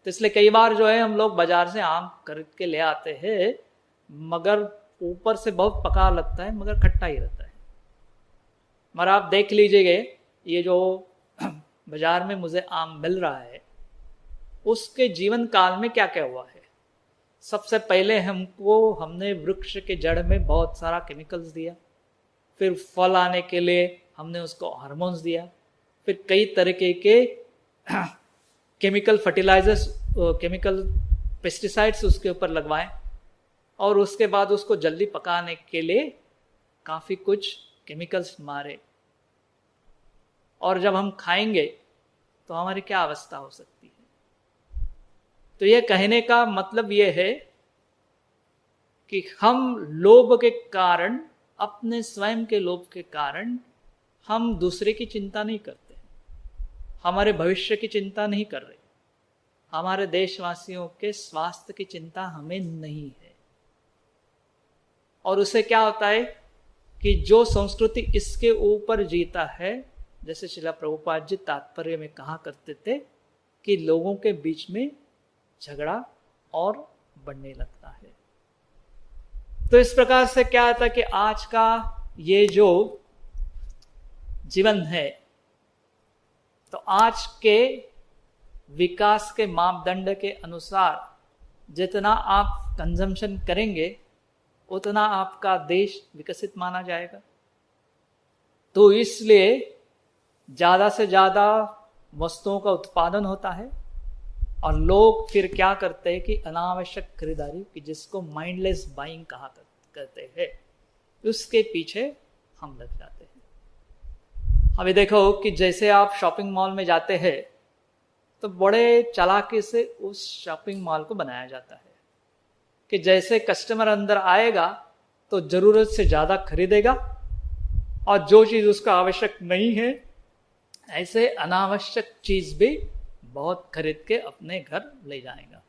तो इसलिए कई बार जो है हम लोग बाजार से आम खरीद के ले आते हैं, मगर ऊपर से बहुत पका लगता है मगर खट्टा ही रहता है। मगर आप देख लीजिएगा, ये जो बाजार में मुझे आम मिल रहा है उसके जीवन काल में क्या क्या हुआ है। सबसे पहले हमने वृक्ष के जड़ में बहुत सारा केमिकल्स दिया, फिर फल आने के लिए हमने उसको हार्मोन्स दिया, फिर कई तरीके के केमिकल फर्टिलाइजर्स, केमिकल पेस्टिसाइड्स उसके ऊपर लगवाए, और उसके बाद उसको जल्दी पकाने के लिए काफ़ी कुछ केमिकल्स मारे। और जब हम खाएंगे तो हमारी क्या अवस्था हो सकती है। तो ये कहने का मतलब ये है कि हम लोभ के कारण, अपने स्वयं के लोभ के कारण हम दूसरे की चिंता नहीं करते, हमारे भविष्य की चिंता नहीं कर रहे, हमारे देशवासियों के स्वास्थ्य की चिंता हमें नहीं है। और उससे क्या होता है कि जो संस्कृति इसके ऊपर जीता है, जैसे श्रील प्रभुपाद जी तात्पर्य में कहा करते थे कि लोगों के बीच में झगड़ा और बढ़ने लगता है। तो इस प्रकार से क्या होता है कि आज का ये जो जीवन है, तो आज के विकास के मापदंड के अनुसार जितना आप कंजम्पशन करेंगे उतना आपका देश विकसित माना जाएगा। तो इसलिए ज़्यादा से ज़्यादा वस्तुओं का उत्पादन होता है, और लोग फिर क्या करते हैं कि अनावश्यक खरीदारी, कि जिसको माइंडलेस बाइंग कहा करते हैं, उसके पीछे हम लग जाते हैं। अभी देखो कि जैसे आप शॉपिंग मॉल में जाते हैं तो बड़े चालाकी से उस शॉपिंग मॉल को बनाया जाता है कि जैसे कस्टमर अंदर आएगा तो ज़रूरत से ज़्यादा खरीदेगा, और जो चीज़ उसका आवश्यक नहीं है ऐसे अनावश्यक चीज़ भी बहुत खरीद के अपने घर ले जाएगा।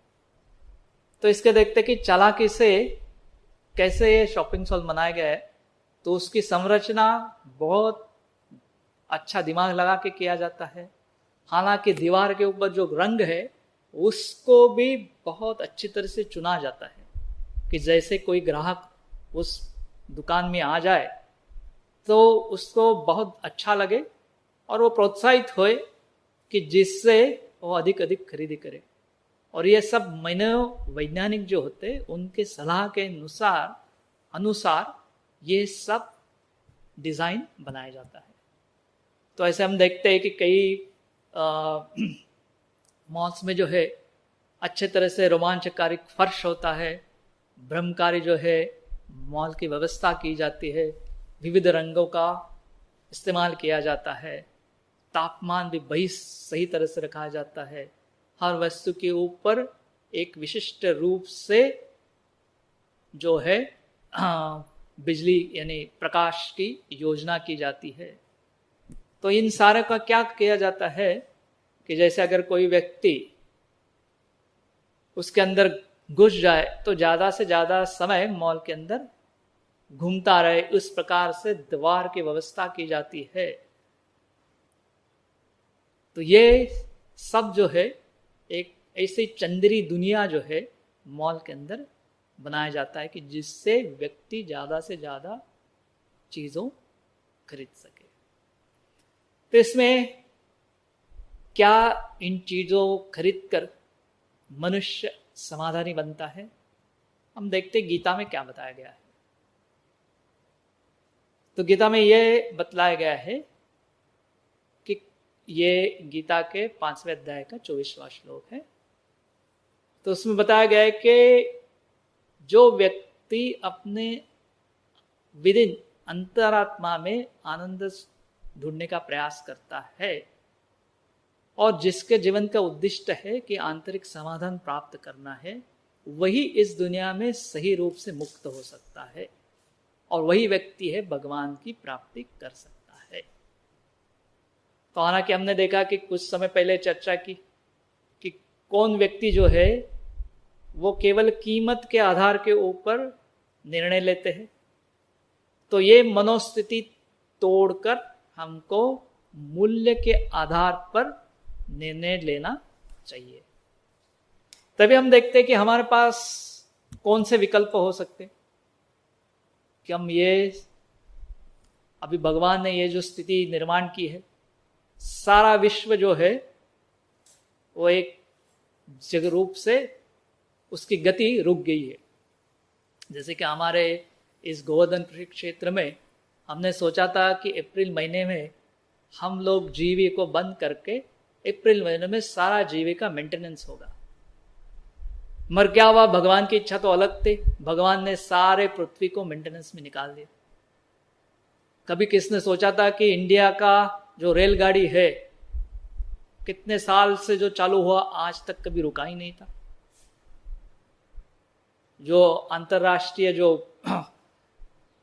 तो इसके देखते कि चालाकी से कैसे ये शॉपिंग मॉल बनाया गया है। तो उसकी संरचना बहुत अच्छा दिमाग लगा के किया जाता है। हालांकि दीवार के ऊपर जो रंग है उसको भी बहुत अच्छी तरह से चुना जाता है कि जैसे कोई ग्राहक उस दुकान में आ जाए तो उसको बहुत अच्छा लगे और वो प्रोत्साहित होए कि जिससे वो अधिक अधिक खरीदी करे। और ये सब मनोवैज्ञानिक जो होते हैं उनके सलाह के अनुसार ये सब डिज़ाइन बनाया जाता है। तो ऐसे हम देखते हैं कि कई मॉल्स में जो है अच्छे तरह से रोमांचकारी फर्श होता है, भ्रमकारी जो है मॉल की व्यवस्था की जाती है, विविध रंगों का इस्तेमाल किया जाता है, तापमान भी बड़ी सही तरह से रखा जाता है, हर वस्तु के ऊपर एक विशिष्ट रूप से जो है बिजली यानी प्रकाश की योजना की जाती है। तो इन सारे का क्या किया जाता है कि जैसे अगर कोई व्यक्ति उसके अंदर घुस जाए तो ज़्यादा से ज़्यादा समय मॉल के अंदर घूमता रहे, उस प्रकार से द्वार की व्यवस्था की जाती है। तो ये सब जो है एक ऐसी चंद्री दुनिया जो है मॉल के अंदर बनाया जाता है कि जिससे व्यक्ति ज़्यादा से ज़्यादा चीज़ों खरीद सके। तो इसमें क्या इन चीज़ों खरीद कर मनुष्य समाधानी बनता है, हम देखते गीता में क्या बताया गया है। तो गीता में ये बतलाया गया है कि ये गीता के 5वें अध्याय का 24वां श्लोक है। तो उसमें बताया गया है कि जो व्यक्ति अपने विदिन अंतरात्मा में आनंद ढूंढने का प्रयास करता है और जिसके जीवन का उद्देश्य है कि आंतरिक समाधान प्राप्त करना है, वही इस दुनिया में सही रूप से मुक्त हो सकता है और वही व्यक्ति है भगवान की प्राप्ति कर सकता है। तो हालांकि हमने देखा कि कुछ समय पहले चर्चा की कि कौन व्यक्ति जो है वो केवल कीमत के आधार के ऊपर निर्णय लेते हैं। तो ये मनोस्थिति तोड़कर हमको मूल्य के आधार पर निर्णय लेना चाहिए। तभी हम देखते हैं कि हमारे पास कौन से विकल्प हो सकते कि हम ये अभी भगवान ने ये जो स्थिति निर्माण की है, सारा विश्व जो है वो एक जगह रूप से उसकी गति रुक गई है। जैसे कि हमारे इस गोवर्धन कृषि क्षेत्र में हमने सोचा था कि अप्रैल महीने में हम लोग जीवी को बंद करके अप्रैल महीने में सारा जीवी का मेंटेनेंस होगा। मगर क्या हुआ, भगवान की इच्छा तो अलग थी। भगवान ने सारे पृथ्वी को मेंटेनेंस में निकाल दिया। कभी किसने सोचा था कि इंडिया का जो रेलगाड़ी है कितने साल से जो चालू हुआ आज तक कभी रुका ही नहीं था। जो अंतरराष्ट्रीय जो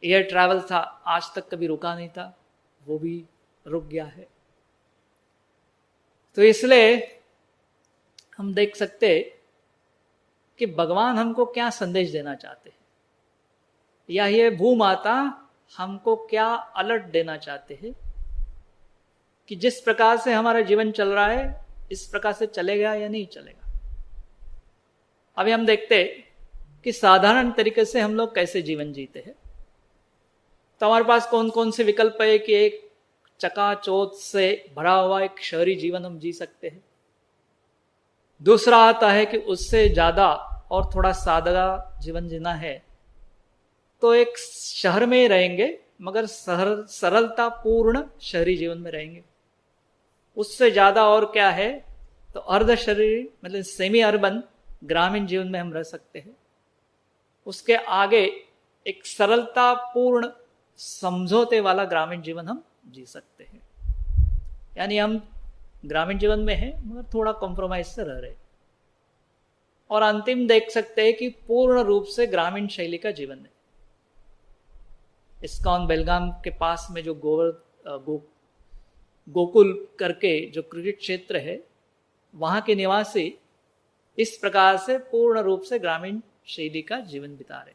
एयर ट्रैवल था आज तक कभी रुका नहीं था, वो भी रुक गया है। तो इसलिए हम देख सकते कि भगवान हमको क्या संदेश देना चाहते हैं, या ये भूमाता हमको क्या अलर्ट देना चाहते हैं कि जिस प्रकार से हमारा जीवन चल रहा है इस प्रकार से चलेगा या नहीं चलेगा। अभी हम देखते कि साधारण तरीके से हम लोग कैसे जीवन जीते हैं। तो हमारे पास कौन कौन से विकल्प है कि एक चकाचौंध से भरा हुआ एक शहरी जीवन हम जी सकते हैं। दूसरा आता है कि उससे ज्यादा और थोड़ा सादा जीवन जीना है तो एक शहर में ही रहेंगे मगर सरलता पूर्ण शहरी जीवन में रहेंगे। उससे ज्यादा और क्या है तो अर्ध शहरी मतलब सेमी अर्बन ग्रामीण जीवन में हम रह सकते हैं। उसके आगे एक सरलता पूर्ण समझौते वाला ग्रामीण जीवन हम जी सकते हैं। यानी हम ग्रामीण जीवन में हैं मगर थोड़ा कॉम्प्रोमाइज से रह रहे। और अंतिम देख सकते हैं कि पूर्ण रूप से ग्रामीण शैली का जीवन है। इस्कॉन बेलगाम के पास में जो गोकुल करके जो क्रिकेट क्षेत्र है वहां के निवासी इस प्रकार से पूर्ण रूप से ग्रामीण शैली का जीवन बिता रहे।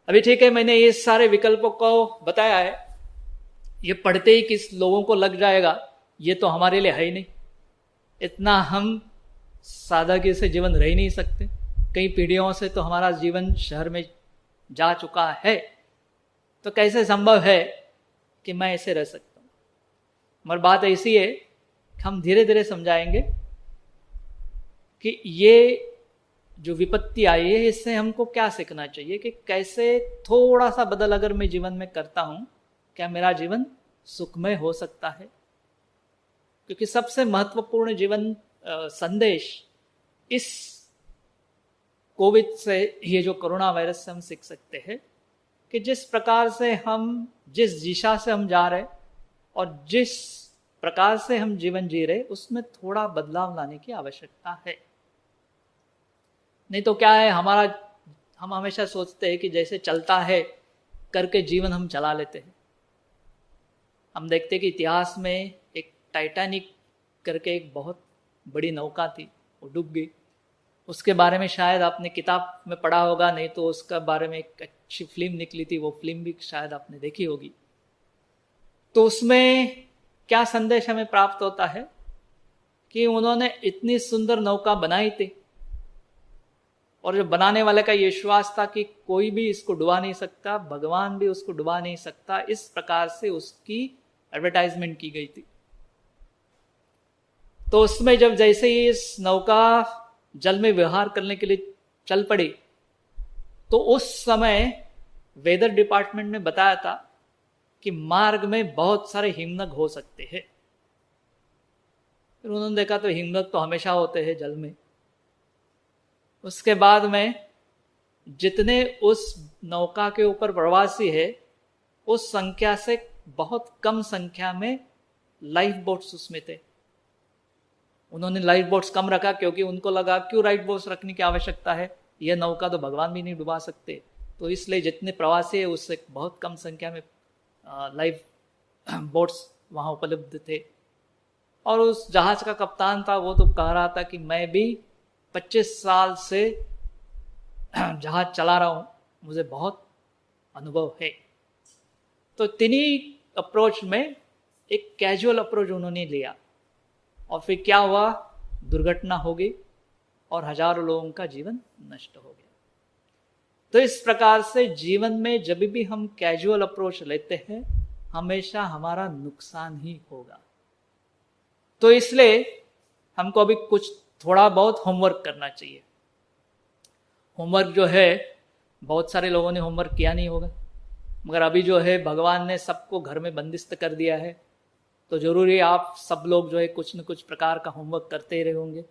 अभी ठीक है, मैंने ये सारे विकल्पों को बताया है। ये पढ़ते ही किस लोगों को लग जाएगा ये तो हमारे लिए है ही नहीं, इतना हम सादगी से जीवन रह ही नहीं सकते। कई पीढ़ियों से तो हमारा जीवन शहर में जा चुका है, तो कैसे संभव है कि मैं ऐसे रह सकता हूं। मगर बात ऐसी है कि हम धीरे धीरे समझाएंगे कि ये जो विपत्ति आई है इससे हमको क्या सीखना चाहिए कि कैसे थोड़ा सा बदल अगर मैं जीवन में करता हूं क्या मेरा जीवन सुखमय हो सकता है। क्योंकि सबसे महत्वपूर्ण जीवन संदेश इस कोविड से, ये जो कोरोना वायरस से हम सीख सकते हैं कि जिस प्रकार से हम जिस दिशा से हम जा रहे और जिस प्रकार से हम जीवन जी रहे उसमें थोड़ा बदलाव लाने की आवश्यकता है। नहीं तो क्या है, हम हमेशा सोचते हैं कि जैसे चलता है करके जीवन हम चला लेते हैं। हम देखते हैं कि इतिहास में एक टाइटैनिक करके एक बहुत बड़ी नौका थी, वो डूब गई। उसके बारे में शायद आपने किताब में पढ़ा होगा, नहीं तो उसका बारे में एक अच्छी फिल्म निकली थी, वो फिल्म भी शायद आपने देखी होगी। तो उसमें क्या संदेश हमें प्राप्त होता है कि उन्होंने इतनी सुंदर नौका बनाई थी और जो बनाने वाले का ये विश्वास था कि कोई भी इसको डुबा नहीं सकता, भगवान भी उसको डुबा नहीं सकता, इस प्रकार से उसकी एडवर्टाइजमेंट की गई थी। तो उसमें जब जैसे ही इस नौका जल में विहार करने के लिए चल पड़ी तो उस समय वेदर डिपार्टमेंट ने बताया था कि मार्ग में बहुत सारे हिमनग हो सकते हैं। फिर उन्होंने देखा तो हिमनग तो हमेशा होते हैं जल में। उसके बाद में जितने उस नौका के ऊपर प्रवासी है उस संख्या से बहुत कम संख्या में लाइफ बोट्स उसमें थे। उन्होंने लाइफ बोट्स कम रखा क्योंकि उनको लगा क्यों लाइफ बोट्स रखने की आवश्यकता है, यह नौका तो भगवान भी नहीं डुबा सकते। तो इसलिए जितने प्रवासी है उससे बहुत कम संख्या में लाइफ बोट्स वहां उपलब्ध थे। और उस जहाज का कप्तान था वो तो कह रहा था कि मैं भी 25 साल से जहाज चला रहा हूं, मुझे बहुत अनुभव है। तो तिन्ही अप्रोच में एक कैजुअल अप्रोच उन्होंने लिया और फिर क्या हुआ, दुर्घटना हो गई और हजारों लोगों का जीवन नष्ट हो गया। तो इस प्रकार से जीवन में जब भी हम कैजुअल अप्रोच लेते हैं हमेशा हमारा नुकसान ही होगा। तो इसलिए हमको अभी कुछ थोड़ा बहुत होमवर्क करना चाहिए। होमवर्क जो है, बहुत सारे लोगों ने होमवर्क किया नहीं होगा, मगर अभी जो है भगवान ने सबको घर में बंदिस्त कर दिया है, तो ज़रूरी आप सब लोग जो है कुछ न कुछ प्रकार का होमवर्क करते ही रहे होंगे।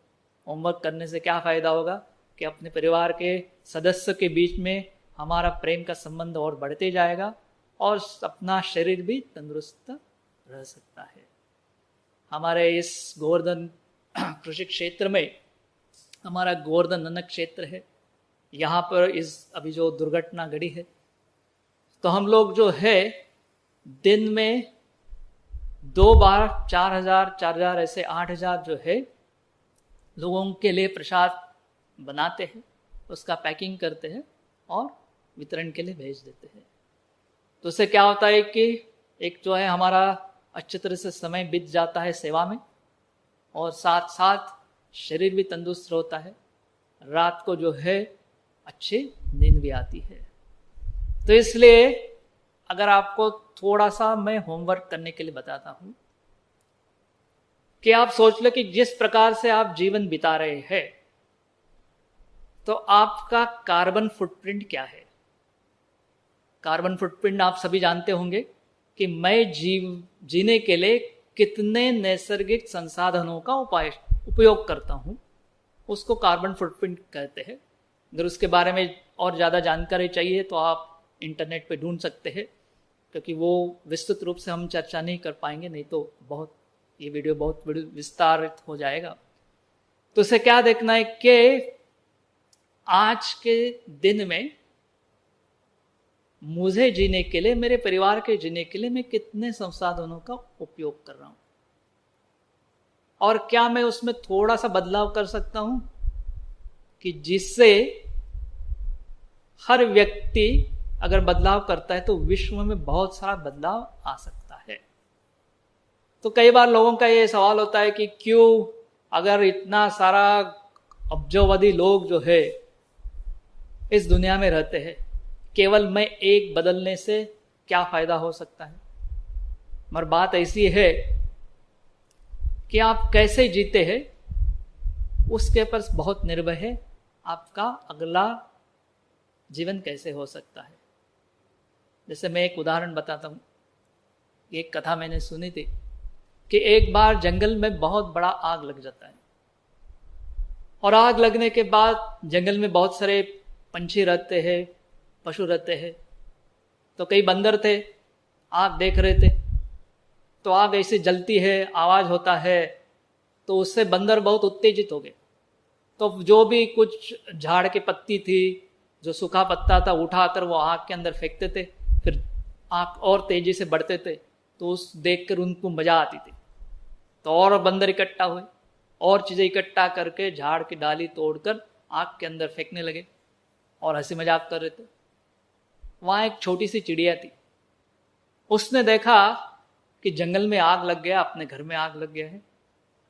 होमवर्क करने से क्या फ़ायदा होगा कि अपने परिवार के सदस्य के बीच में हमारा प्रेम का संबंध और बढ़ते जाएगा और अपना शरीर भी तंदुरुस्त रह सकता है। हमारे इस गोवर्धन कृषि क्षेत्र में, हमारा गोवर्धन ननक क्षेत्र है, यहाँ पर इस अभी जो दुर्घटना घटी है, तो हम लोग जो है दिन में 2 बार 4,000 ऐसे 8,000 जो है लोगों के लिए प्रसाद बनाते हैं, उसका पैकिंग करते हैं और वितरण के लिए भेज देते हैं। तो उससे क्या होता है कि एक जो है हमारा अच्छी तरह से समय बीत जाता है सेवा में, और साथ साथ शरीर भी तंदुरुस्त होता है, रात को जो है अच्छी नींद भी आती है। तो इसलिए अगर आपको थोड़ा सा मैं होमवर्क करने के लिए बताता हूँ कि आप सोच लो कि जिस प्रकार से आप जीवन बिता रहे हैं, तो आपका कार्बन फुटप्रिंट क्या है। कार्बन फुटप्रिंट आप सभी जानते होंगे कि मैं जीने के लिए कितने नैसर्गिक संसाधनों का उपयोग करता हूँ, उसको कार्बन फुटप्रिंट कहते हैं। अगर उसके बारे में और ज़्यादा जानकारी चाहिए तो आप इंटरनेट पे ढूंढ सकते हैं, क्योंकि वो विस्तृत रूप से हम चर्चा नहीं कर पाएंगे, नहीं तो ये वीडियो बहुत विस्तारित हो जाएगा। तो उसे क्या देखना है कि आज के दिन में मुझे जीने के लिए, मेरे परिवार के जीने के लिए मैं कितने संसाधनों का उपयोग कर रहा हूं, और क्या मैं उसमें थोड़ा सा बदलाव कर सकता हूं कि जिससे हर व्यक्ति अगर बदलाव करता है तो विश्व में बहुत सारा बदलाव आ सकता है। तो कई बार लोगों का ये सवाल होता है कि क्यों, अगर इतना सारा अब्जोवधि लोग जो है इस दुनिया में रहते हैं, केवल मैं एक बदलने से क्या फायदा हो सकता है। मगर बात ऐसी है कि आप कैसे जीते हैं उसके पर बहुत निर्भर है आपका अगला जीवन कैसे हो सकता है। जैसे मैं एक उदाहरण बताता हूँ। एक कथा मैंने सुनी थी कि एक बार जंगल में बहुत बड़ा आग लग जाता है, और आग लगने के बाद जंगल में बहुत सारे पंछी रहते हैं, पशु रहते हैं। तो कई बंदर थे, आग देख रहे थे, तो आग ऐसे जलती है, आवाज होता है, तो उससे बंदर बहुत उत्तेजित हो गए। तो जो भी कुछ झाड़ की पत्ती थी, जो सूखा पत्ता था, उठाकर वो आग के अंदर फेंकते थे, फिर आग और तेजी से बढ़ते थे। तो उस देखकर उनको मजा आती थी। तो और बंदर इकट्ठा हुए, और चीजें इकट्ठा करके झाड़ की डाली तोड़कर आग के अंदर फेंकने लगे और हंसी मजाक कर रहे थे। वहां एक छोटी सी चिड़िया थी। उसने देखा कि जंगल में आग लग गया, अपने घर में आग लग गया है।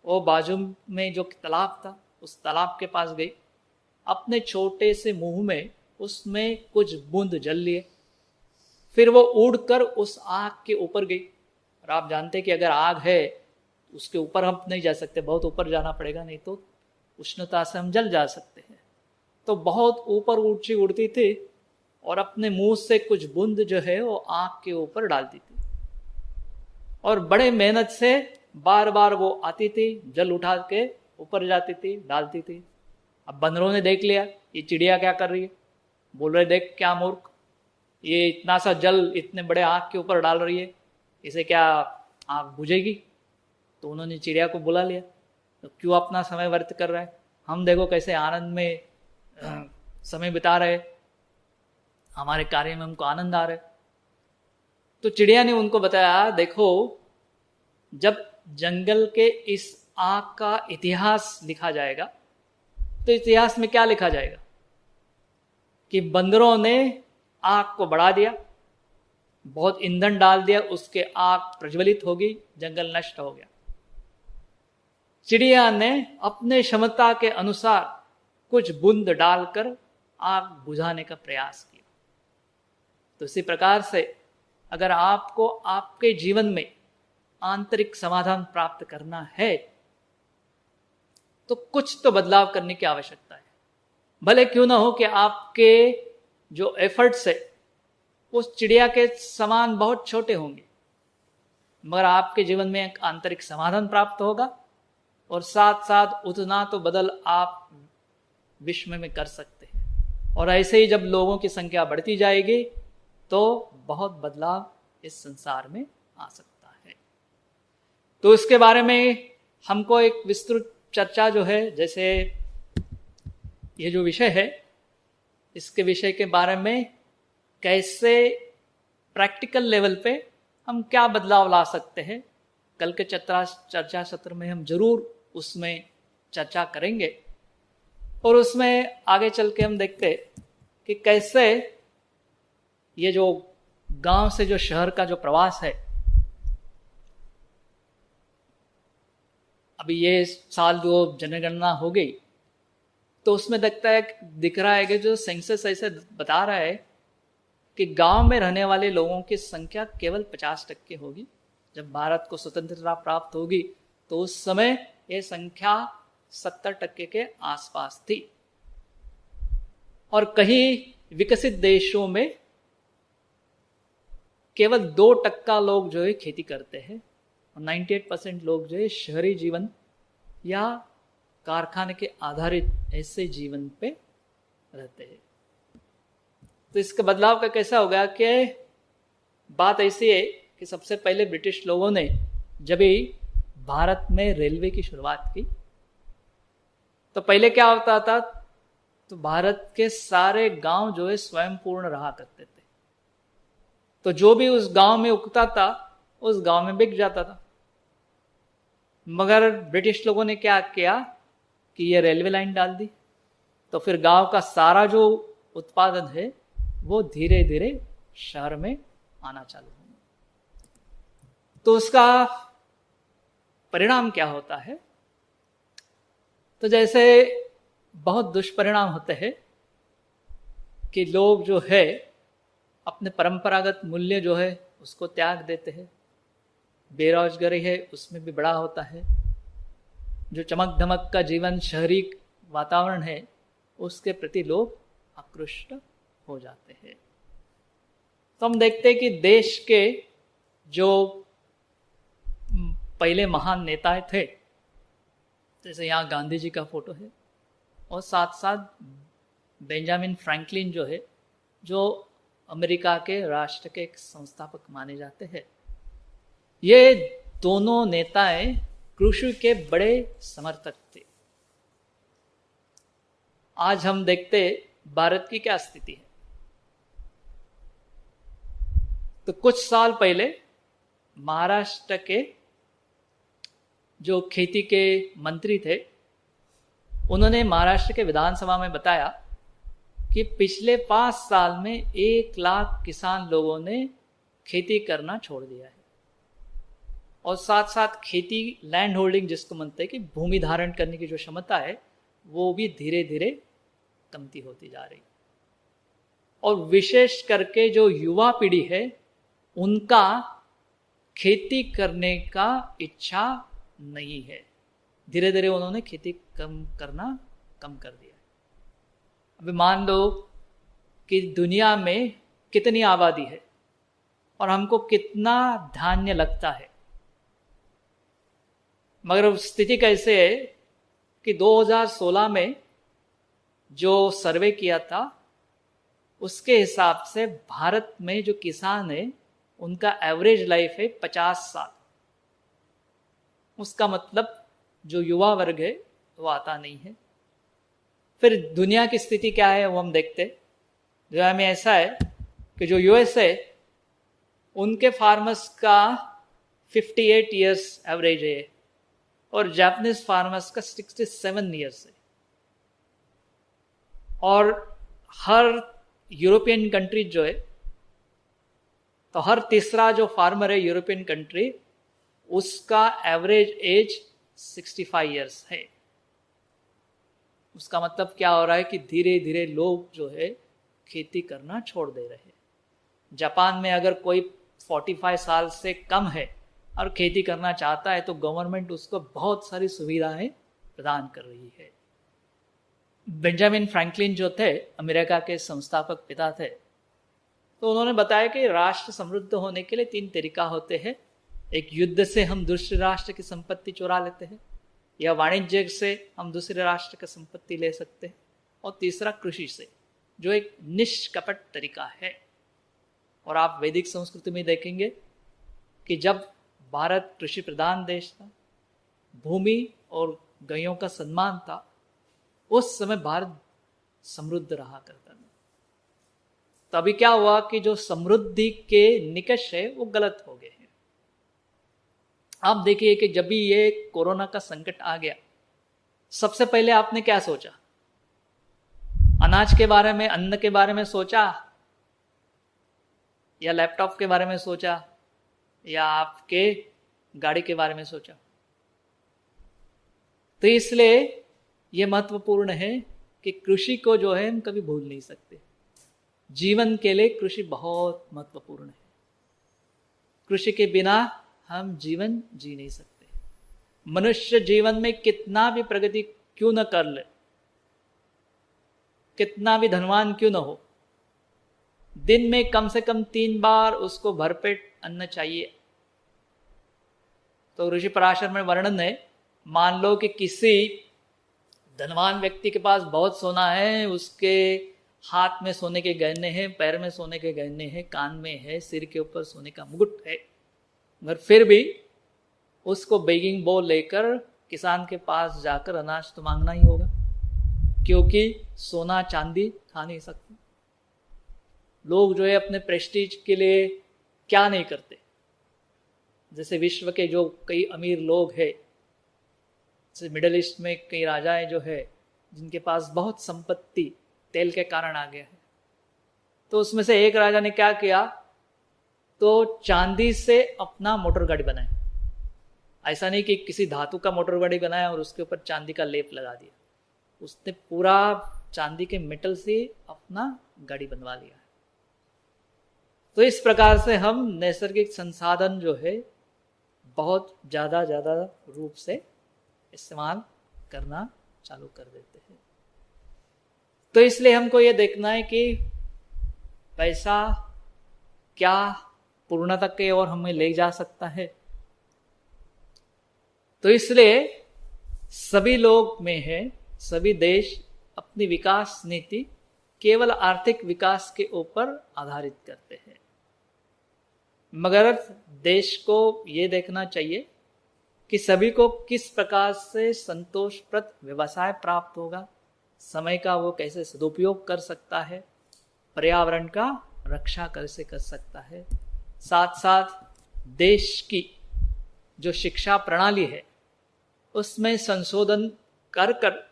वो बाजू में जो तालाब था, उस तालाब के पास गई, अपने छोटे से मुंह में उसमें कुछ बूंद जल लिए, फिर वो उड़कर उस आग के ऊपर गई। और आप जानते कि अगर आग है उसके ऊपर हम नहीं जा सकते, बहुत ऊपर जाना पड़ेगा, नहीं तो उष्णता से हम जल जा सकते हैं। तो बहुत ऊपर ऊंची उड़ती थी और अपने मुंह से कुछ बूंद जो है वो आग के ऊपर डालती थी, और बड़े मेहनत से बार बार वो आती थी, जल उठा के ऊपर जाती थी, डालती थी। अब बंदरों ने देख लिया ये चिड़िया क्या कर रही है, बोल रहे देख क्या मूर्ख, ये इतना सा जल इतने बड़े आग के ऊपर डाल रही है, इसे क्या आग बुझेगी। तो उन्होंने चिड़िया को बुला लिया, तो क्यों अपना समय व्यर्थ कर रहा है, हम देखो कैसे आनंद में समय बिता रहे, हमारे कार्य में हमको आनंद आ रहा है। तो चिड़िया ने उनको बताया, देखो जब जंगल के इस आग का इतिहास लिखा जाएगा तो इतिहास में क्या लिखा जाएगा कि बंदरों ने आग को बढ़ा दिया, बहुत ईंधन डाल दिया, उसके आग प्रज्वलित हो गई, जंगल नष्ट हो गया। चिड़िया ने अपने क्षमता के अनुसार कुछ बूंद डालकर आग बुझाने का प्रयास किया। तो इसी प्रकार से अगर आपको आपके जीवन में आंतरिक समाधान प्राप्त करना है तो कुछ तो बदलाव करने की आवश्यकता है। भले क्यों ना हो कि आपके जो एफर्ट्स है उस चिड़िया के समान बहुत छोटे होंगे, मगर आपके जीवन में एक आंतरिक समाधान प्राप्त होगा और साथ साथ उतना तो बदल आप विश्व में कर सकते हैं। और ऐसे ही जब लोगों की संख्या बढ़ती जाएगी तो बहुत बदलाव इस संसार में आ सकता है। तो इसके बारे में हमको एक विस्तृत चर्चा जो है, जैसे ये जो विषय है इसके विषय के बारे में कैसे प्रैक्टिकल लेवल पे हम क्या बदलाव ला सकते हैं, कल के चर्चा सत्र में हम जरूर उसमें चर्चा करेंगे। और उसमें आगे चल के हम देखते कि कैसे ये जो गांव से जो शहर का जो प्रवास है, अभी ये साल जो जनगणना हो गई तो उसमें दिख रहा है कि जो सेंसस ऐसे बता रहा है कि गांव में रहने वाले लोगों की संख्या केवल 50% होगी। जब भारत को स्वतंत्रता प्राप्त होगी तो उस समय ये संख्या 70% के आसपास थी। और कहीं विकसित देशों में केवल 2% लोग जो है खेती करते हैं और 98% लोग जो है शहरी जीवन या कारखाने के आधारित ऐसे जीवन पे रहते हैं। तो इसका बदलाव का कैसा होगा कि बात ऐसी है कि सबसे पहले ब्रिटिश लोगों ने जब ही भारत में रेलवे की शुरुआत की तो पहले क्या होता था, तो भारत के सारे गांव जो है स्वयं पूर्ण रहा करते थे। तो जो भी उस गांव में उगता था उस गांव में बिक जाता था। मगर ब्रिटिश लोगों ने क्या किया कि ये रेलवे लाइन डाल दी, तो फिर गांव का सारा जो उत्पादन है वो धीरे धीरे शहर में आना चालू हो। तो उसका परिणाम क्या होता है, तो जैसे बहुत दुष्परिणाम होते हैं कि लोग जो है अपने परंपरागत मूल्य जो है उसको त्याग देते हैं। बेरोजगारी है उसमें भी बड़ा होता है। जो चमक धमक का जीवन शहरी वातावरण है उसके प्रति लोग आकृष्ट हो जाते हैं। तो हम देखते हैं कि देश के जो पहले महान नेता थे, जैसे यहाँ गांधी जी का फोटो है और साथ साथ बेंजामिन फ्रैंकलिन जो है, जो अमेरिका के राष्ट्र के एक संस्थापक माने जाते हैं। ये दोनों नेताएं कृषि के बड़े समर्थक थे। आज हम देखते भारत की क्या स्थिति है। तो कुछ साल पहले महाराष्ट्र के जो खेती के मंत्री थे उन्होंने महाराष्ट्र के विधानसभा में बताया कि पिछले 5 साल में 1 लाख किसान लोगों ने खेती करना छोड़ दिया है। और साथ साथ खेती लैंड होल्डिंग जिसको मानते हैं कि भूमि धारण करने की जो क्षमता है वो भी धीरे धीरे कमती होती जा रही। और विशेष करके जो युवा पीढ़ी है उनका खेती करने का इच्छा नहीं है। धीरे धीरे उन्होंने खेती करना कम कर दिया। अभी मान लो कि दुनिया में कितनी आबादी है और हमको कितना धान्य लगता है, मगर स्थिति कैसे है कि 2016 में जो सर्वे किया था उसके हिसाब से भारत में जो किसान है उनका एवरेज लाइफ है 50 साल। उसका मतलब जो युवा वर्ग है वो आता नहीं है। फिर दुनिया की स्थिति क्या है वो हम देखते। दुनिया में ऐसा है कि जो यूएस है उनके फार्मर्स का 58 इयर्स एवरेज है और जापानीज फार्मर्स का 67 इयर्स है। और हर यूरोपियन कंट्री जो है, तो हर तीसरा जो फार्मर है यूरोपियन कंट्री उसका एवरेज एज 65 इयर्स है। उसका मतलब क्या हो रहा है कि धीरे धीरे लोग जो है खेती करना छोड़ दे रहे हैं। जापान में अगर कोई 45 साल से कम है और खेती करना चाहता है तो गवर्नमेंट उसको बहुत सारी सुविधाएं प्रदान कर रही है। बेंजामिन फ्रैंकलिन जो थे, अमेरिका के संस्थापक पिता थे, तो उन्होंने बताया कि राष्ट्र समृद्ध होने के लिए 3 तरीका होते हैं। एक, युद्ध से हम दूसरे राष्ट्र की संपत्ति चुरा लेते हैं, या वाणिज्य से हम दूसरे राष्ट्र की संपत्ति ले सकते हैं, और तीसरा कृषि से, जो एक निष्कपट तरीका है। और आप वैदिक संस्कृति में देखेंगे कि जब भारत कृषि प्रधान देश था, भूमि और गैयों का सम्मान था, उस समय भारत समृद्ध रहा करता था। तभी क्या हुआ कि जो समृद्धि के निकष है वो गलत हो गए हैं। आप देखिए कि जब भी ये कोरोना का संकट आ गया, सबसे पहले आपने क्या सोचा? अनाज के बारे में, अन्न के बारे में सोचा, या लैपटॉप के बारे में सोचा, या आपके गाड़ी के बारे में सोचा? तो इसलिए ये महत्वपूर्ण है कि कृषि को जो है हम कभी भूल नहीं सकते। जीवन के लिए कृषि बहुत महत्वपूर्ण है। कृषि के बिना हम जीवन जी नहीं सकते। मनुष्य जीवन में कितना भी प्रगति क्यों न कर ले, कितना भी धनवान क्यों न हो, दिन में कम से कम 3 बार उसको भरपेट अन्न चाहिए। तो ऋषि पराशर में वर्णन है, मान लो कि किसी धनवान व्यक्ति के पास बहुत सोना है, उसके हाथ में सोने के गहने हैं, पैर में सोने के गहने हैं, कान में है, सिर के ऊपर सोने का मुकुट है, मगर फिर भी उसको बेगिंग बोल लेकर किसान के पास जाकर अनाज तो मांगना ही होगा, क्योंकि सोना चांदी खा नहीं सकते। लोग जो है अपने प्रेस्टीज के लिए क्या नहीं करते। जैसे विश्व के जो कई अमीर लोग हैं, जैसे मिडल ईस्ट में कई राजाएं जो है जिनके पास बहुत संपत्ति तेल के कारण आ गया है, तो उसमें से एक राजा ने क्या किया, तो चांदी से अपना मोटर गाड़ी बनाया। ऐसा नहीं कि किसी धातु का मोटर गाड़ी बनाया और उसके ऊपर चांदी का लेप लगा दिया, उसने पूरा चांदी के मेटल से अपना गाड़ी बनवा लिया है। तो इस प्रकार से हम नैसर्गिक संसाधन जो है बहुत ज़्यादा रूप से इस्तेमाल करना चालू कर देते हैं। तो इसलिए हमको ये देखना है कि पैसा क्या पूर्णता की ओर हमें ले जा सकता है। तो इसलिए सभी लोग में है, सभी देश अपनी विकास नीति केवल आर्थिक विकास के ऊपर आधारित करते हैं, मगर देश को ये देखना चाहिए कि सभी को किस प्रकार से संतोषप्रद व्यवसाय प्राप्त होगा, समय का वो कैसे सदुपयोग कर सकता है, पर्यावरण का रक्षा कैसे कर सकता है, साथ साथ देश की जो शिक्षा प्रणाली है उसमें संशोधन कर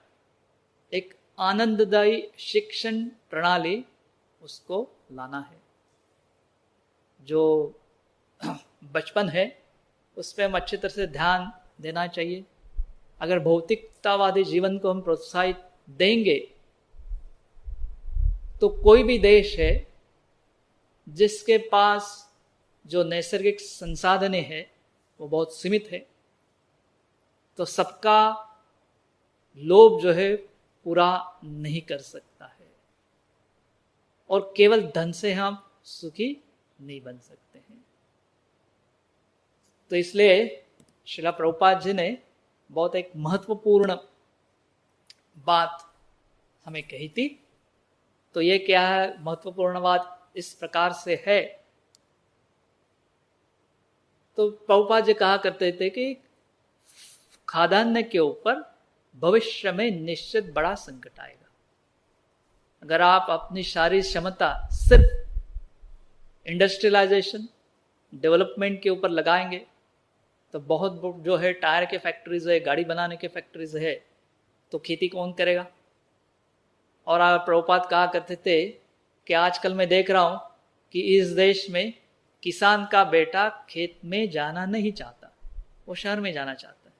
एक आनंददायी शिक्षण प्रणाली उसको लाना है। जो बचपन है उस पर हम अच्छी तरह से ध्यान देना चाहिए। अगर भौतिकतावादी जीवन को हम प्रोत्साहित देंगे तो कोई भी देश है जिसके पास जो नैसर्गिक संसाधन है वो बहुत सीमित है, तो सबका लोभ जो है पूरा नहीं कर सकता है, और केवल धन से हम सुखी नहीं बन सकते हैं। तो इसलिए श्रीला प्रभुपाद जी ने बहुत एक महत्वपूर्ण बात हमें कही थी। तो ये क्या है, महत्वपूर्ण बात इस प्रकार से है। तो प्रभुपाद जी कहा करते थे कि खाद्यान्न के ऊपर भविष्य में निश्चित बड़ा संकट आएगा। अगर आप अपनी शारीरिक क्षमता सिर्फ इंडस्ट्रियलाइजेशन डेवलपमेंट के ऊपर लगाएंगे तो बहुत जो है टायर के फैक्ट्रीज है, गाड़ी बनाने के फैक्ट्रीज है, तो खेती कौन करेगा। और प्रभुपाद कहा करते थे कि आजकल मैं देख रहा हूं कि इस देश में किसान का बेटा खेत में जाना नहीं चाहता, वो शहर में जाना चाहता है।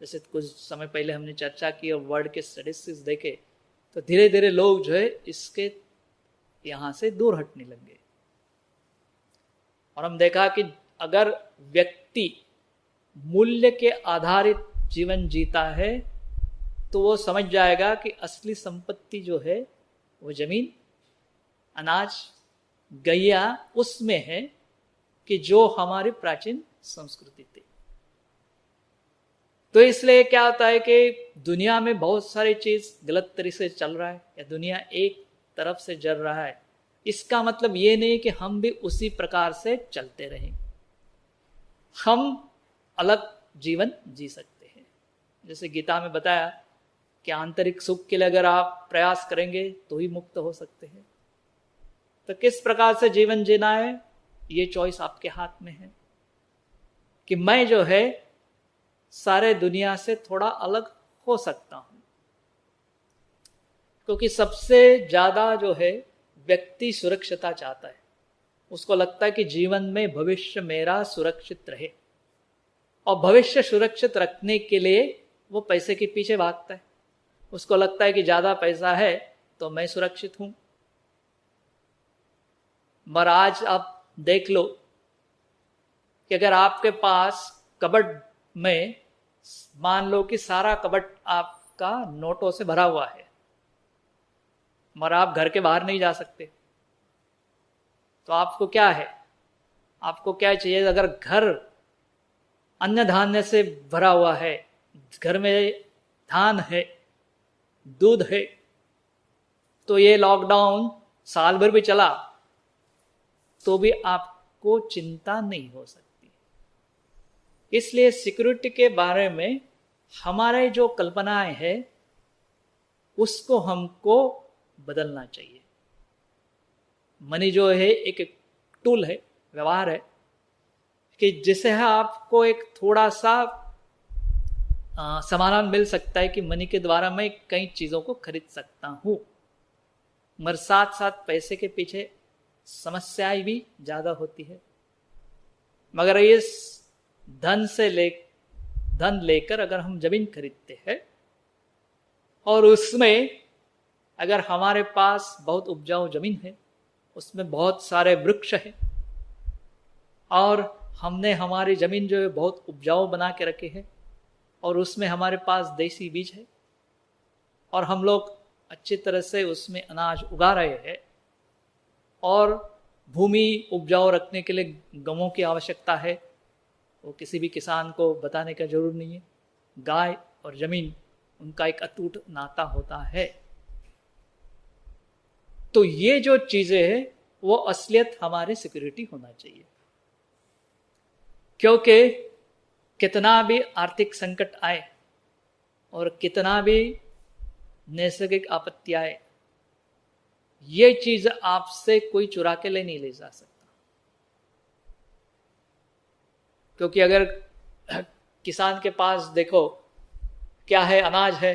जैसे कुछ समय पहले हमने चर्चा की और वर्ल्ड के स्टैटिस्टिक्स देखे तो धीरे धीरे लोग जो है इसके यहां से दूर हटने लगे। और हम देखा कि अगर व्यक्ति मूल्य के आधारित जीवन जीता है तो वो समझ जाएगा कि असली संपत्ति जो है वो जमीन, अनाज, गैया उसमें है कि जो हमारी प्राचीन संस्कृति थी। तो इसलिए क्या होता है कि दुनिया में बहुत सारी चीज गलत तरीके से चल रहा है या दुनिया एक तरफ से चल रहा है, इसका मतलब ये नहीं कि हम भी उसी प्रकार से चलते रहें। हम अलग जीवन जी सकते हैं। जैसे गीता में बताया कि आंतरिक सुख के लिए अगर आप प्रयास करेंगे तो ही मुक्त हो सकते हैं। तो किस प्रकार से जीवन जीना है, ये चॉइस आपके हाथ में है कि मैं जो है सारे दुनिया से थोड़ा अलग हो सकता हूं। क्योंकि सबसे ज्यादा जो है व्यक्ति सुरक्षितता चाहता है। उसको लगता है कि जीवन में भविष्य मेरा सुरक्षित रहे, और भविष्य सुरक्षित रखने के लिए वो पैसे के पीछे भागता है। उसको लगता है कि ज्यादा पैसा है तो मैं सुरक्षित हूं। मगर आज आप देख लो कि अगर आपके पास कबर्ड में मान लो कि सारा कबर्ड आपका नोटों से भरा हुआ है, मगर आप घर के बाहर नहीं जा सकते, तो आपको क्या है, आपको क्या चाहिए? अगर घर अन्य धान्य से भरा हुआ है, घर में धान है, दूध है, तो ये लॉकडाउन साल भर भी चला तो भी आपको चिंता नहीं हो सकती। इसलिए सिक्योरिटी के बारे में हमारे जो कल्पनाएं है उसको हमको बदलना चाहिए। मनी जो है एक टूल है, व्यवहार है कि जिसे आपको एक थोड़ा सा समाधान मिल सकता है कि मनी के द्वारा मैं कई चीजों को खरीद सकता हूं, मगर साथ साथ पैसे के पीछे समस्याएं भी ज्यादा होती है। मगर इस धन लेकर अगर हम जमीन खरीदते हैं और उसमें अगर हमारे पास बहुत उपजाऊ जमीन है, उसमें बहुत सारे वृक्ष हैं और हमने हमारी जमीन जो है बहुत उपजाऊ बना के रखे हैं और उसमें हमारे पास देसी बीज है और हम लोग अच्छी तरह से उसमें अनाज उगा रहे हैं, और भूमि उपजाऊ रखने के लिए गवों की आवश्यकता है, वो किसी भी किसान को बताने का जरूर नहीं है। गाय और जमीन उनका एक अटूट नाता होता है। तो ये जो चीजें हैं वो असलियत हमारी सिक्योरिटी होना चाहिए। क्योंकि कितना भी आर्थिक संकट आए और कितना भी नैसर्गिक आपत्ति आए, ये चीज आपसे कोई चुरा के ले नहीं ले जा सकता। क्योंकि अगर किसान के पास देखो क्या है, अनाज है,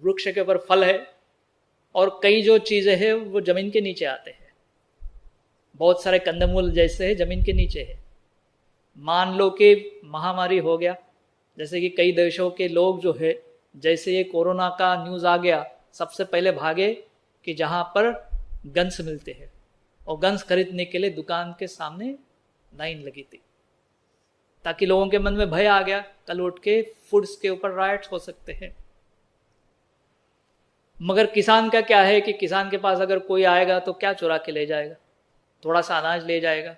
वृक्ष के ऊपर फल है और कई जो चीजें हैं वो जमीन के नीचे आते हैं। बहुत सारे कंदमूल जैसे है जमीन के नीचे है। मान लो कि महामारी हो गया, जैसे कि कई देशों के लोग जो है, जैसे ये कोरोना का न्यूज आ गया, सबसे पहले भागे कि जहां पर गन्स मिलते हैं, और गन्स खरीदने के लिए दुकान के सामने लाइन लगी थी, ताकि लोगों के मन में भय आ गया कल उठ के फूड्स के ऊपर राइट्स हो सकते हैं। मगर किसान का क्या है कि किसान के पास अगर कोई आएगा तो क्या चुरा के ले जाएगा? थोड़ा सा अनाज ले जाएगा,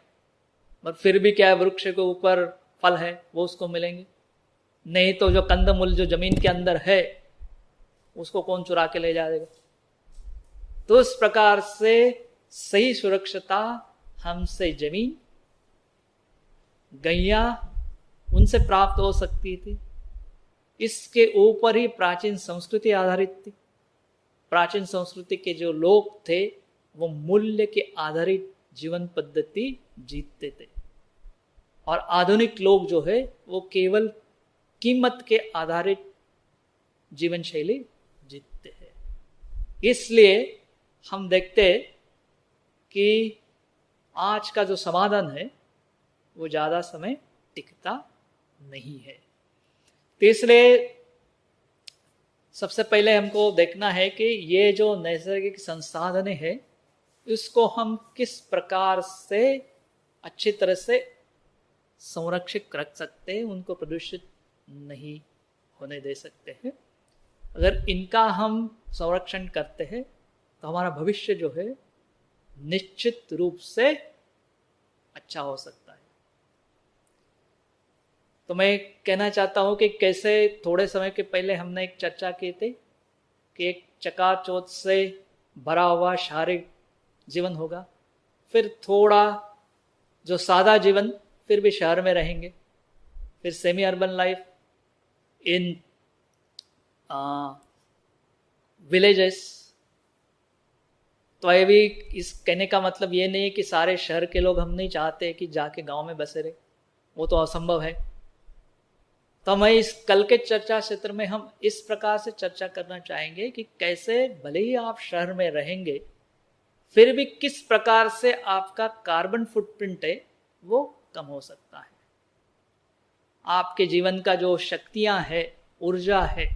पर फिर भी क्या है, वृक्ष के ऊपर फल है वो उसको मिलेंगे। नहीं तो जो कंदमूल जो जमीन के अंदर है उसको कौन चुरा के ले जाएगा? तो इस प्रकार से सही सुरक्षिता हमसे जमीन, गैया उनसे प्राप्त हो सकती थी। इसके ऊपर ही प्राचीन संस्कृति आधारित थी। प्राचीन संस्कृति के जो लोग थे वो मूल्य के आधारित जीवन पद्धति जीतते थे, और आधुनिक लोग जो है वो केवल कीमत के आधारित जीवन शैली जीतते हैं। इसलिए हम देखते हैं कि आज का जो समाधान है वो ज्यादा समय टिकता नहीं है। तो इसलिए सबसे पहले हमको देखना है कि ये जो नैसर्गिक संसाधन है इसको हम किस प्रकार से अच्छी तरह से संरक्षित रख सकते हैं, उनको प्रदूषित नहीं होने दे सकते हैं। अगर इनका हम संरक्षण करते हैं तो हमारा भविष्य जो है निश्चित रूप से अच्छा हो सकता है। तो मैं कहना चाहता हूं कि कैसे थोड़े समय के पहले हमने एक चर्चा की थी कि एक चकाचौंध से भरा हुआ शारीरिक जीवन होगा, फिर थोड़ा जो सादा जीवन, फिर भी शहर में रहेंगे, फिर semi urban life in villages. तो ये भी इस कहने का मतलब ये नहीं है कि सारे शहर के लोग हम नहीं चाहते कि जाके गांव में बसे रहे, वो तो असंभव है। तो मैं इस कल के चर्चा क्षेत्र में हम इस प्रकार से चर्चा करना चाहेंगे कि कैसे भले ही आप शहर में रहेंगे फिर भी किस प्रकार से आपका कार्बन फुटप्रिंट है वो कम हो सकता है। आपके जीवन का जो शक्तियां है, ऊर्जा है,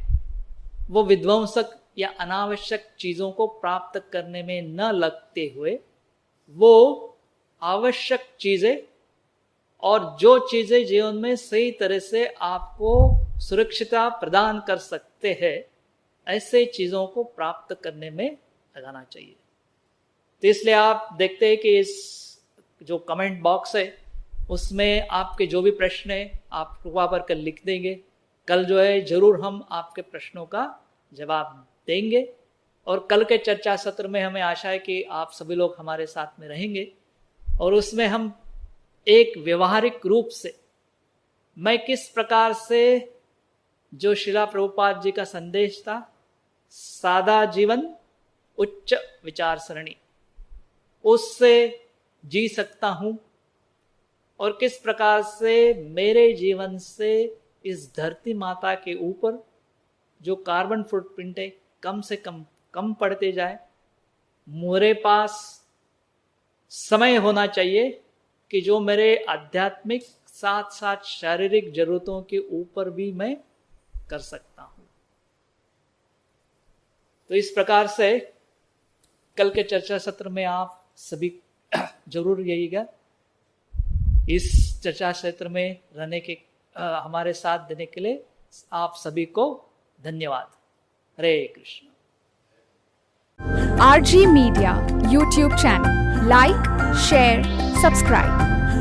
वो विध्वंसक या अनावश्यक चीजों को प्राप्त करने में न लगते हुए वो आवश्यक चीजें और जो चीजें जीवन में सही तरह से आपको सुरक्षितता प्रदान कर सकते हैं, ऐसे चीजों को प्राप्त करने में लगाना चाहिए। तो इसलिए आप देखते हैं कि इस जो कमेंट बॉक्स है उसमें आपके जो भी प्रश्न है आप कृपा कर लिख देंगे। कल जो है जरूर हम आपके प्रश्नों का जवाब देंगे और कल के चर्चा सत्र में हमें आशा है कि आप सभी लोग हमारे साथ में रहेंगे और उसमें हम एक व्यवहारिक रूप से मैं किस प्रकार से जो शिला प्रभुपाद जी का संदेश था, सादा जीवन उच्च विचार सरणी, उससे जी सकता हूं और किस प्रकार से मेरे जीवन से इस धरती माता के ऊपर जो कार्बन फुटप्रिंट है कम से कम पड़ते जाए। मेरे पास समय होना चाहिए कि जो मेरे आध्यात्मिक साथ साथ शारीरिक जरूरतों के ऊपर भी मैं कर सकता हूं। तो इस प्रकार से कल के चर्चा सत्र में आप सभी जरूर रहिएगा। इस चर्चा क्षेत्र में रहने के हमारे साथ देने के लिए आप सभी को धन्यवाद। हरे Krishna. RG Media YouTube channel, like, share, subscribe